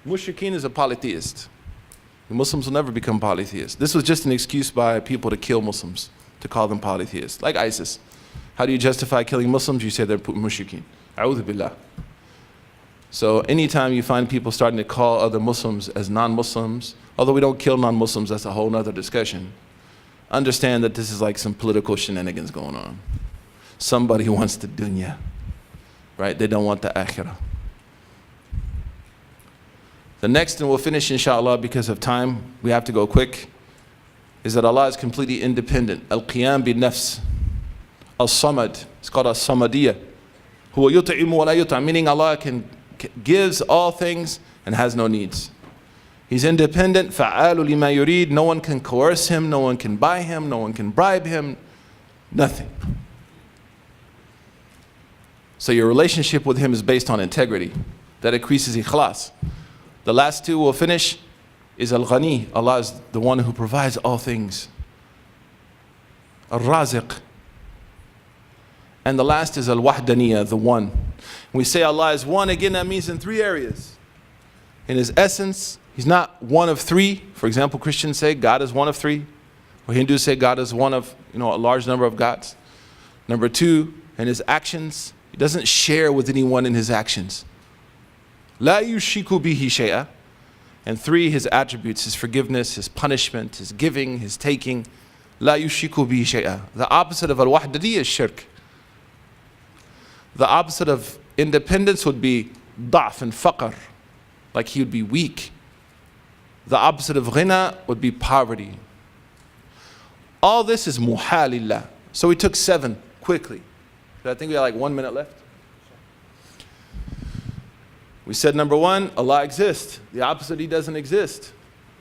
Mushrikeen is a polytheist. The Muslims will never become polytheists. This was just an excuse by people to kill Muslims, to call them polytheists, like ISIS. How do you justify killing Muslims? You say they're mushrikeen. A'udhu billah. So anytime you find people starting to call other Muslims as non-Muslims, although we don't kill non-Muslims, that's a whole nother discussion, understand that this is like some political shenanigans going on. Somebody wants the dunya, right? They don't want the akhirah. The next, and we'll finish inshallah because of time, we have to go quick, is that Allah is completely independent. Al-Qiyam bi-Nafs. Al-Samad. It's called Al-Samadiyya. Huwa yut'imu wa la yut'am, meaning Allah gives all things and has no needs. He's independent. Fa'alu lima yurid. No one can coerce him. No one can buy him. No one can bribe him. Nothing. So your relationship with him is based on integrity. That increases ikhlas. The last two we'll finish is Al-Ghani. Allah is the one who provides all things. Al-Raziq. And the last is Al-Wahdaniyya, the one. When we say Allah is one, again, that means in three areas. In his essence, he's not one of three. For example, Christians say God is one of three. Or Hindus say God is one of, a large number of gods. Number two, in his actions, he doesn't share with anyone in his actions. La yushiku bihi shay'a. And three, his attributes, his forgiveness, his punishment, his giving, his taking. La yushiku bihi shay'a. The opposite of al-wahdaniyya is shirk. The opposite of independence would be da'f and faqr, like he would be weak. The opposite of ghina would be poverty. All this is muhalillah. So we took 7 quickly. I think we have like 1 minute left. We said number 1, Allah exists. The opposite, he doesn't exist.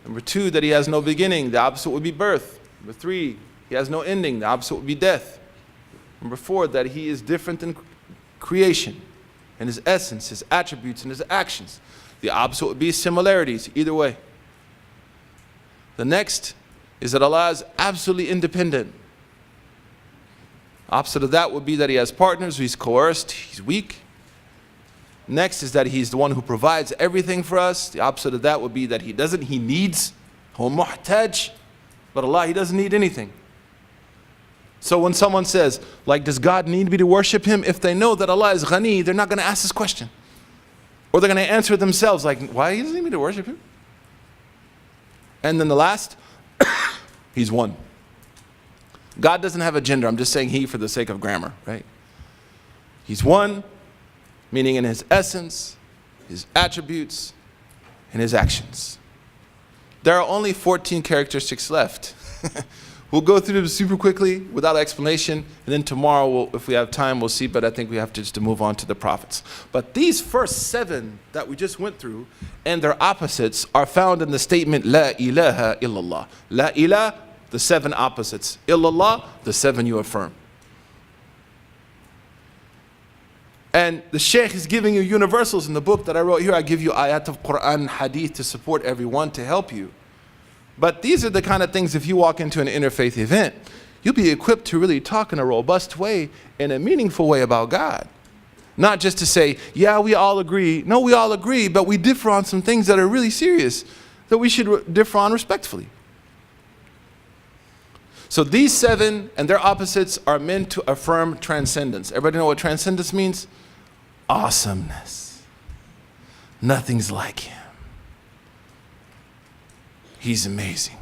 Number 2, that he has no beginning. The opposite would be birth. Number 3, he has no ending. The opposite would be death. Number 4, that he is different than creation and his essence, his attributes, and his actions. The opposite would be similarities, either way. The next is that Allah is absolutely independent. Opposite of that would be that he has partners, he's coerced, he's weak. Next is that he's the one who provides everything for us. The opposite of that would be that he needs, huwa muhtaj, but Allah, he doesn't need anything. So when someone says, does God need me to worship him? If they know that Allah is ghani, they're not going to ask this question. Or they're going to answer themselves, why does he need me to worship him? And then the last, he's one. God doesn't have a gender. I'm just saying he for the sake of grammar, right? He's one, meaning in his essence, his attributes, and his actions. There are only 14 characteristics left. We'll go through them super quickly without explanation, and then tomorrow, if we have time, we'll see, but I think we have to move on to the prophets. But these first 7 that we just went through, and their opposites, are found in the statement, La ilaha illallah. La ilah, the 7 opposites. Illallah, the 7 you affirm. And the Shaykh is giving you universals in the book that I wrote here. I give you ayat of Quran, hadith to support everyone, to help you. But these are the kind of things, if you walk into an interfaith event, you'll be equipped to really talk in a robust way, in a meaningful way about God. Not just to say, yeah, we all agree. No, we all agree, but we differ on some things that are really serious, that we should differ on respectfully. So these 7 and their opposites are meant to affirm transcendence. Everybody know what transcendence means? Awesomeness. Nothing's like him. He's amazing.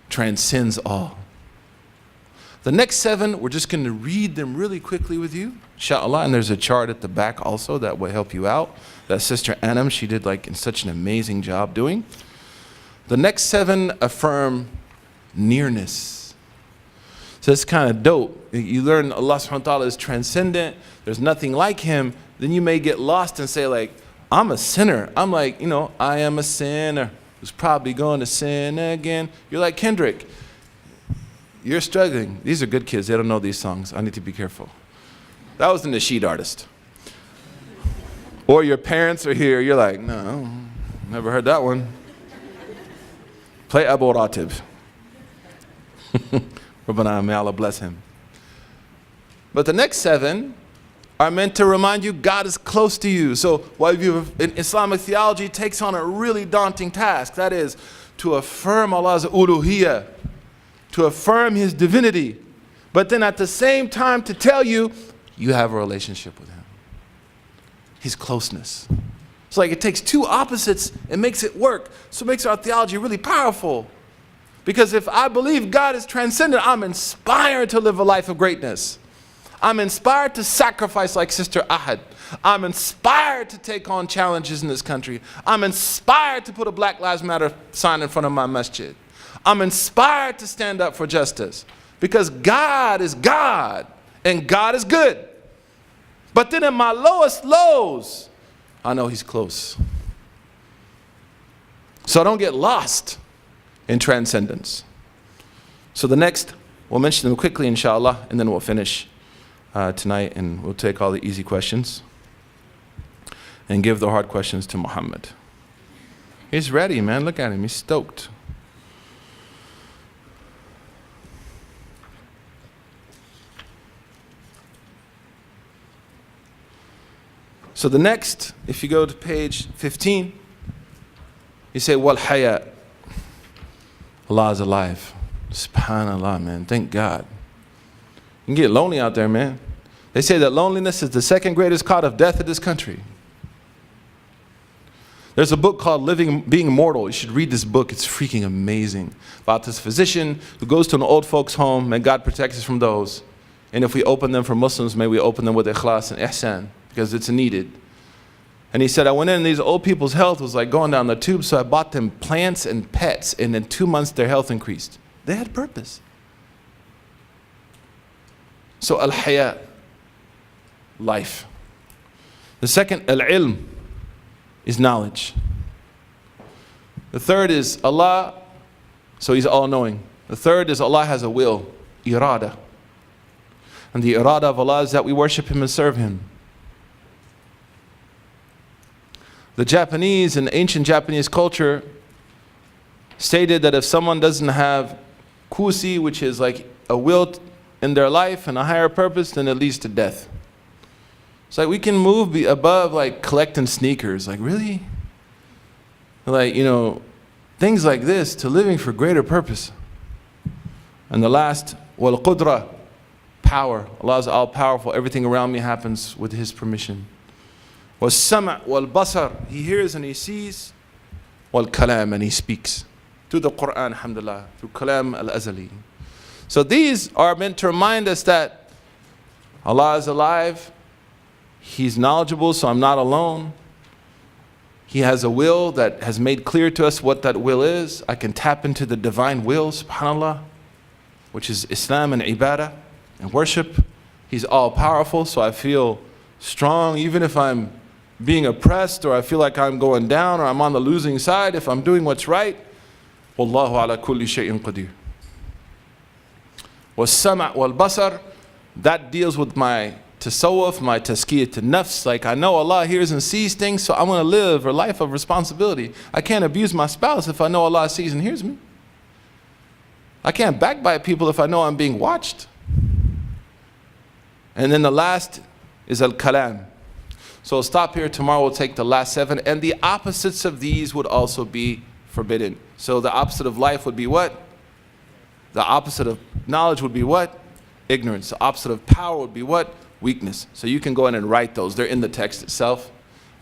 Transcends all. The next 7, we're just going to read them really quickly with you, inshallah. And there's a chart at the back also that will help you out. That Sister Anam, she did like such an amazing job doing. The next 7 affirm nearness. So it's kind of dope. You learn Allah subhanahu wa ta'ala is transcendent. There's nothing like him. Then you may get lost and say like, I'm a sinner. I'm like, I am a sinner who's probably going to sin again. You're like Kendrick. You're struggling. These are good kids. They don't know these songs. I need to be careful. That was the Nasheed artist. Or your parents are here. You're like, no, never heard that one. Play Abu Ratib. Rabbana, may Allah bless him. But the next 7 are meant to remind you God is close to you. So while in Islamic theology takes on a really daunting task, that is to affirm Allah's uluhiyyah, to affirm his divinity, but then at the same time to tell you, you have a relationship with him. His closeness. It's like it takes 2 opposites and makes it work. So it makes our theology really powerful. Because if I believe God is transcendent, I'm inspired to live a life of greatness. I'm inspired to sacrifice like Sister Ahad. I'm inspired to take on challenges in this country. I'm inspired to put a Black Lives Matter sign in front of my masjid. I'm inspired to stand up for justice. Because God is God and God is good. But then in my lowest lows, I know he's close. So I don't get lost in transcendence. So the next, we'll mention them quickly inshallah, and then we'll finish tonight, and we'll take all the easy questions and give the hard questions to Muhammad. He's ready, man. Look at him. He's stoked. So the next, if you go to page 15, you say, wal haya. Allah is alive. SubhanAllah, man. Thank God. You can get lonely out there, man. They say that loneliness is the 2nd greatest cause of death in this country. There's a book called Being Mortal. You should read this book. It's freaking amazing. About this physician who goes to an old folks' home. May God protect us from those. And if we open them for Muslims, may we open them with ikhlas and ihsan, because it's needed. And he said, I went in and these old people's health was like going down the tube, so I bought them plants and pets, and in 2 months their health increased. They had purpose. So al-haya, life. The second, al-ilm, is knowledge. The third is Allah, so he's all-knowing. The third is Allah has a will, irada. And the irada of Allah is that we worship him and serve him. The Japanese and ancient Japanese culture stated that if someone doesn't have kusi, which is like a will in their life and a higher purpose, then it leads to death. It's like we can move above like collecting sneakers. Like really? Like, things like this to living for greater purpose. And the last, wal qudra, power. Allah is all powerful. Everything around me happens with his permission. Was-sam' wal-basar, he hears and he sees. Wal-kalam, and he speaks. Through the Quran, alhamdulillah, through kalam al-azali. So these are meant to remind us that Allah is alive. He's knowledgeable, so I'm not alone. He has a will that has made clear to us what that will is. I can tap into the divine will, subhanAllah, which is Islam and ibadah and worship. He's all powerful, so I feel strong even if I'm being oppressed or I feel like I'm going down or I'm on the losing side. If I'm doing what's right, Wallahu ala kulli shay'in qadir. Was-sam' wal-basar, that deals with my tasawwuf, my tazkiyat an-nafs. Like I know Allah hears and sees things, so I'm going to live a life of responsibility. I can't abuse my spouse if I know Allah sees and hears me. I can't backbite people if I know I'm being watched. And then the last is al-kalam. So we'll stop here. Tomorrow we'll take the last 7. And the opposites of these would also be forbidden. So the opposite of life would be what? The opposite of knowledge would be what? Ignorance. The opposite of power would be what? Weakness. So you can go in and write those. They're in the text itself.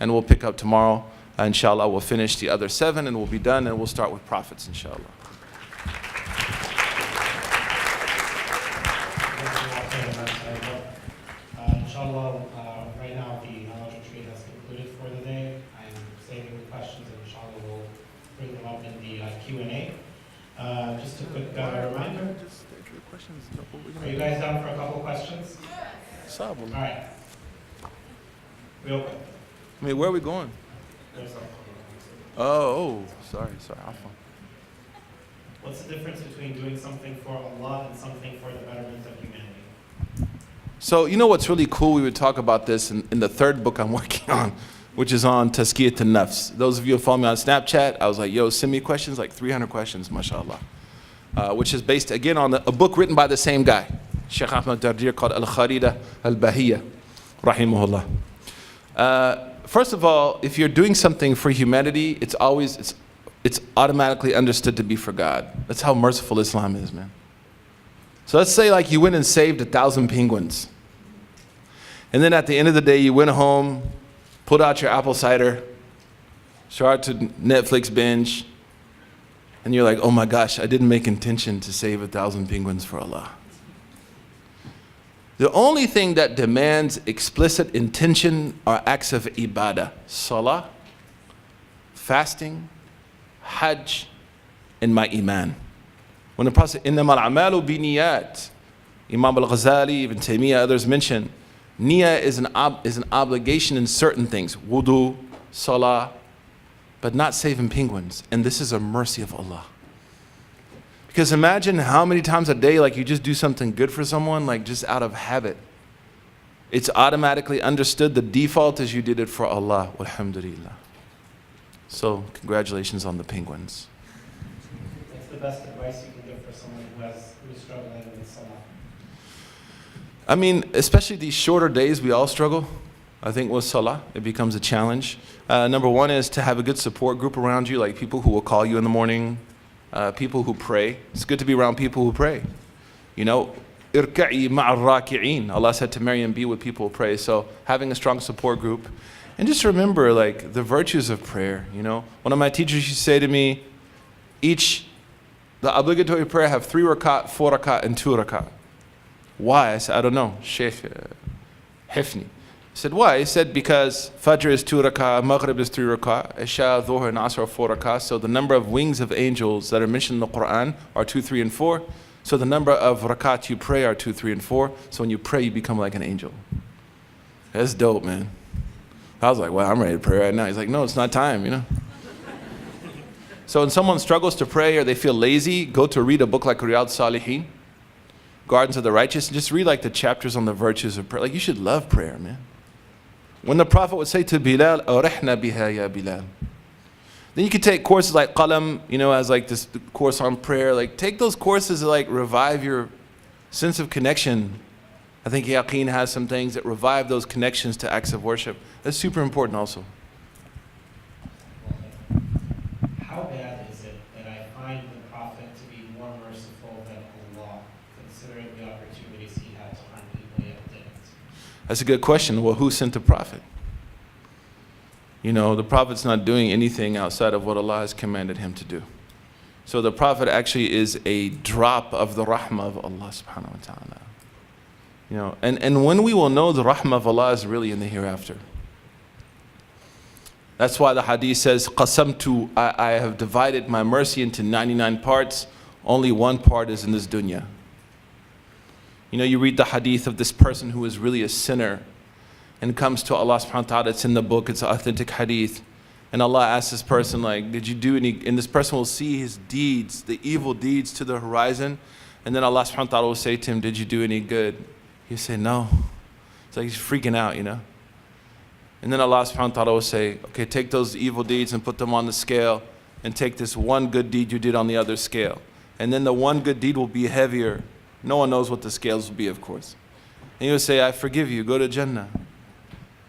And we'll pick up tomorrow. Inshallah, we'll finish the other 7 and we'll be done. And we'll start with prophets, inshallah. Inshallah, right now the knowledge retreat has concluded for the day. I'm saving the questions and inshallah we'll bring them up in the Q&A. Just a quick reminder. Are you guys down for a couple questions? All right. Real quick. I mean, where are we going? Oh, sorry. What's the difference between doing something for Allah and something for the betterment of humanity? So, you know what's really cool? We would talk about this in the 3rd book I'm working on, which is on Tazkiyat an-Nafs. Those of you who follow me on Snapchat, I was like, yo, send me questions, like 300 questions, mashallah. Which is based, again, on a book written by the same guy, Sheikh Ahmad Dardir, called Al-Kharida Al-Bahiyya, rahimahullah. First of all, if you're doing something for humanity, it's automatically understood to be for God. That's how merciful Islam is, man. So let's say like you went and saved 1,000 penguins. And then at the end of the day, you went home, pulled out your apple cider, started to Netflix binge, and you're like, oh my gosh, I didn't make intention to save 1,000 penguins for Allah. The only thing that demands explicit intention are acts of ibadah. Salah, fasting, hajj, and my iman. When the Prophet, إِنَّمَا الْعَمَالُ بِنِيَّاتٍ, Imam al-Ghazali, Ibn Taymiyyah, others mention, niyyah is an obligation in certain things, wudu, salah, but not saving penguins. And this is a mercy of Allah. Because imagine how many times a day, like you just do something good for someone, like just out of habit. It's automatically understood. The default is you did it for Allah. Alhamdulillah. So congratulations on the penguins. What's the best advice you can give for someone who is struggling with salah? I mean, especially these shorter days, we all struggle. I think with salah, it becomes a challenge. Number one is to have a good support group around you, like people who will call you in the morning, people who pray. It's good to be around people who pray. You know, irka'i ma'ar raki'in. Allah said to Maryam, be with people who pray. So having a strong support group. And just remember, like, the virtues of prayer, you know. One of my teachers used to say to me, the obligatory prayer have 3 rakat, 4 rakat, and 2 rakat. Why? I said, I don't know. Sheikh Hifni. I said, why? He said, because Fajr is 2 rakah, Maghrib is 3 rakah, Isha, Dhuhr, and Asr are 4 rakah. So the number of wings of angels that are mentioned in the Quran are 2, 3, and 4. So the number of rakat you pray are 2, 3, and 4. So when you pray, you become like an angel. That's dope, man. I was like, well, I'm ready to pray right now. He's like, no, it's not time, you know. So when someone struggles to pray or they feel lazy, go to read a book like Riyadh Salihin, Gardens of the Righteous, and just read like the chapters on the virtues of prayer. Like, you should love prayer, man. When the Prophet would say to Bilal, "Arihna biha ya Bilal." Then you could take courses like Qalam, you know, as like this course on prayer. Like, take those courses to like revive your sense of connection. I think Yaqeen has some things that revive those connections to acts of worship. That's super important also. How bad is it that I find the Prophet to be more merciful than Allah, considering the opportunities he had to harm people yet didn't? That's a good question. Well, who sent the Prophet? You know, the Prophet's not doing anything outside of what Allah has commanded him to do. So the Prophet actually is a drop of the rahmah of Allah subhanahu wa ta'ala. You know, and when we will know the rahmah of Allah is really in the hereafter. That's why the hadith says, Qasamtu, I have divided my mercy into 99 parts. Only one part is in this dunya. You know, you read the hadith of this person who is really a sinner and comes to Allah subhanahu wa ta'ala. It's in the book, it's an authentic hadith. And Allah asks this person, like, did you do any, and this person will see his deeds, the evil deeds to the horizon. And then Allah subhanahu wa ta'ala will say to him, did you do any good? He'll say, no. It's like he's freaking out, you know. And then Allah subhanahu wa ta'ala will say, okay, take those evil deeds and put them on the scale and take this one good deed you did on the other scale. And then the one good deed will be heavier. No one knows what the scales will be, of course. And he will say, I forgive you, go to Jannah.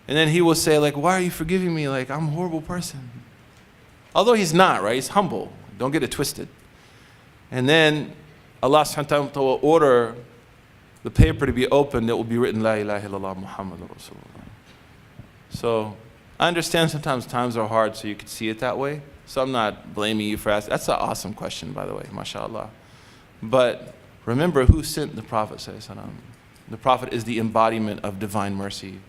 And then he will say, like, why are you forgiving me? Like, I'm a horrible person. Although he's not, right? He's humble. Don't get it twisted. And then Allah subhanahu wa ta'ala will order the paper to be opened. It will be written, La ilaha illallah Muhammadur Rasulullah. So I understand sometimes times are hard, so you could see it that way. So I'm not blaming you for asking. That's an awesome question, by the way, mashallah. But remember who sent the Prophet sallallahu alaihi wasallam. The Prophet is the embodiment of divine mercy,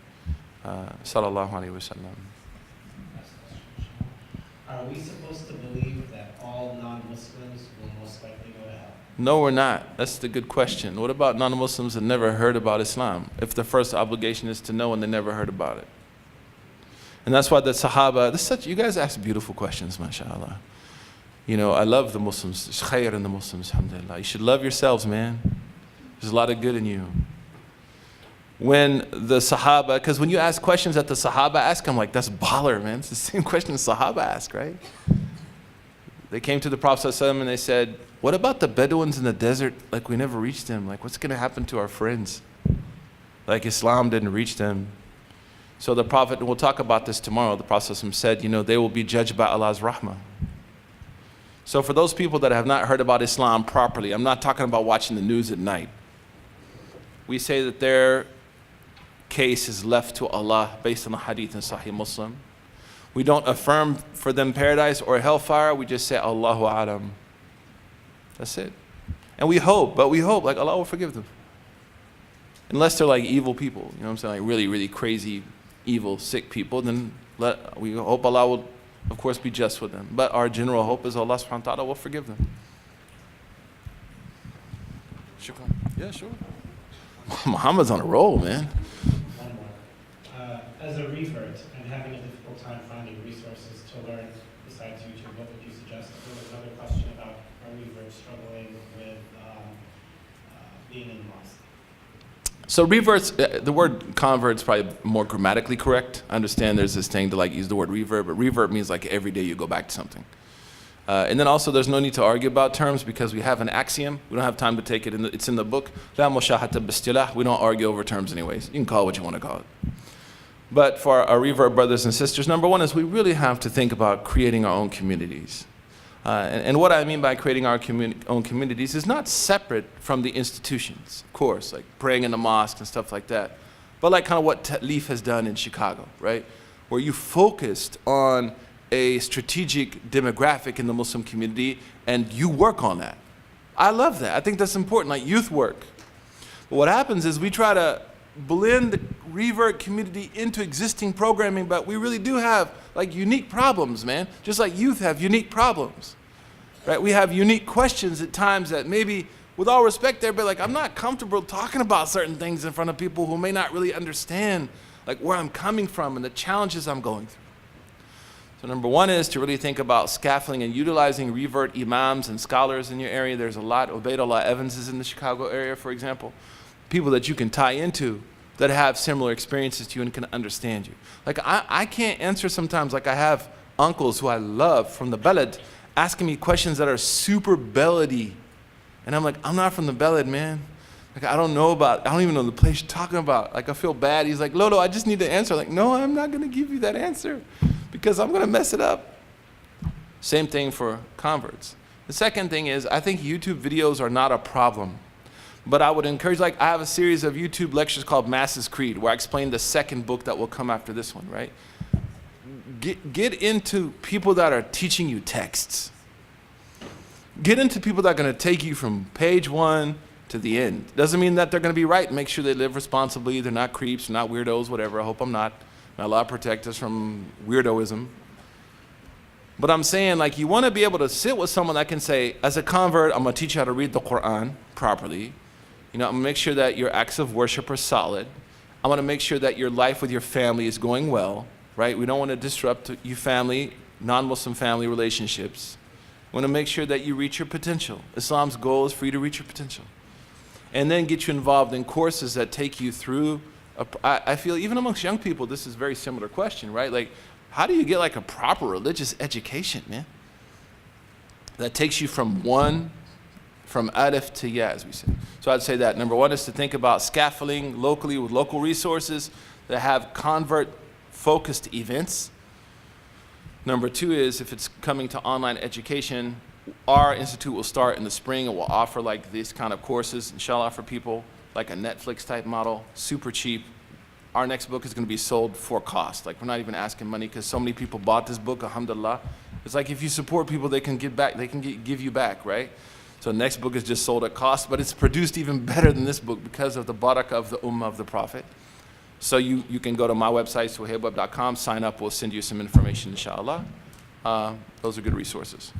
sallallahu alaihi wasallam. Are we supposed to believe that all non-Muslims will most likely go to hell? No, we're not. That's the good question. What about non-Muslims that never heard about Islam? If the first obligation is to know and they never heard about it. And that's why the Sahaba, you guys ask beautiful questions, mashallah. You know, I love the Muslims. There's khair in the Muslims, alhamdulillah. You should love yourselves, man. There's a lot of good in you. When the Sahaba, because when you ask questions that the Sahaba ask, I'm like, that's baller, man. It's the same question the Sahaba ask, right? They came to the Prophet ﷺ and they said, what about the Bedouins in the desert? Like, we never reached them. Like, what's going to happen to our friends? Like, Islam didn't reach them. So the Prophet, and we'll talk about this tomorrow, the Prophet ﷺ said, you know, they will be judged by Allah's rahmah. So for those people that have not heard about Islam properly, I'm not talking about watching the news at night. We say that their case is left to Allah based on the hadith in Sahih Muslim. We don't affirm for them paradise or hellfire. We just say, Allahu Alam. That's it. And we hope, like Allah will forgive them. Unless they're like evil people, you know what I'm saying? Like really, really crazy, evil, sick people, then we hope Allah will, of course, be just with them. But our general hope is Allah subhanahu wa ta'ala will forgive them. Shukran. Yeah, sure. Muhammad's on a roll, man. One more. As a revert, I'm having a difficult time finding resources to learn besides YouTube. What would you suggest? There was another question about a revert struggling with being in the mosque. So reverts, the word convert's probably more grammatically correct. I understand there's this thing to like use the word revert, but revert means like every day you go back to something. And then also there's no need to argue about terms because we have an axiom. We don't have time to take it. It's in the book. La mushahata bistilah. We don't argue over terms anyways. You can call it what you want to call it. But for our revert brothers and sisters, number one is we really have to think about creating our own communities. And what I mean by creating our own communities is not separate from the institutions, of course, like praying in the mosque and stuff like that. But like kind of what Ta'leef has done in Chicago, right? Where you focused on a strategic demographic in the Muslim community and you work on that. I love that. I think that's important, like youth work. But what happens is we try to blend the revert community into existing programming, but we really do have like unique problems, man. Just like youth have unique problems, right? We have unique questions at times that maybe, with all respect there, but like I'm not comfortable talking about certain things in front of people who may not really understand like where I'm coming from and the challenges I'm going through. So number one is to really think about scaffolding and utilizing revert imams and scholars in your area. There's a lot. Ubaidullah Evans is in the Chicago area, for example. People that you can tie into that have similar experiences to you and can understand you. Like I can't answer sometimes, like I have uncles who I love from the Balad asking me questions that are super Baladi. And I'm like, I'm not from the Balad, man. Like I don't even know the place you're talking about. Like I feel bad. He's like, Lolo, I just need to answer. Like, no, I'm not gonna give you that answer because I'm gonna mess it up. Same thing for converts. The second thing is, I think YouTube videos are not a problem. But I would encourage, like I have a series of YouTube lectures called Mass's Creed, where I explain the second book that will come after this one, right? Get into people that are teaching you texts. Get into people that are gonna take you from page 1 to the end. Doesn't mean that they're gonna be right. Make sure they live responsibly, they're not creeps, they're not weirdos, whatever. I hope I'm not. May Allah protect us from weirdoism. But I'm saying, like, you wanna be able to sit with someone that can say, as a convert, I'm gonna teach you how to read the Quran properly. You know, I'm gonna make sure that your acts of worship are solid. I'm gonna make sure that your life with your family is going well, right? We don't wanna disrupt your family, non-Muslim family relationships. We wanna make sure that you reach your potential. Islam's goal is for you to reach your potential. And then get you involved in courses that take you through, I feel even amongst young people, this is a very similar question, right? Like, how do you get like a proper religious education, man? That takes you from one from alif to ya, as we say. So I'd say that number one is to think about scaffolding locally with local resources that have convert-focused events. Number two is, if it's coming to online education, our institute will start in the spring and will offer like these kind of courses, inshallah, for people, like a Netflix type model, super cheap. Our next book is going to be sold for cost. Like, we're not even asking money because so many people bought this book, alhamdulillah. It's like if you support people, they can give back, they can give you back, right? So the next book is just sold at cost, but it's produced even better than this book because of the barakah of the ummah of the Prophet. So you can go to my website, suhaibwebb.com, sign up, we'll send you some information, inshallah. Those are good resources.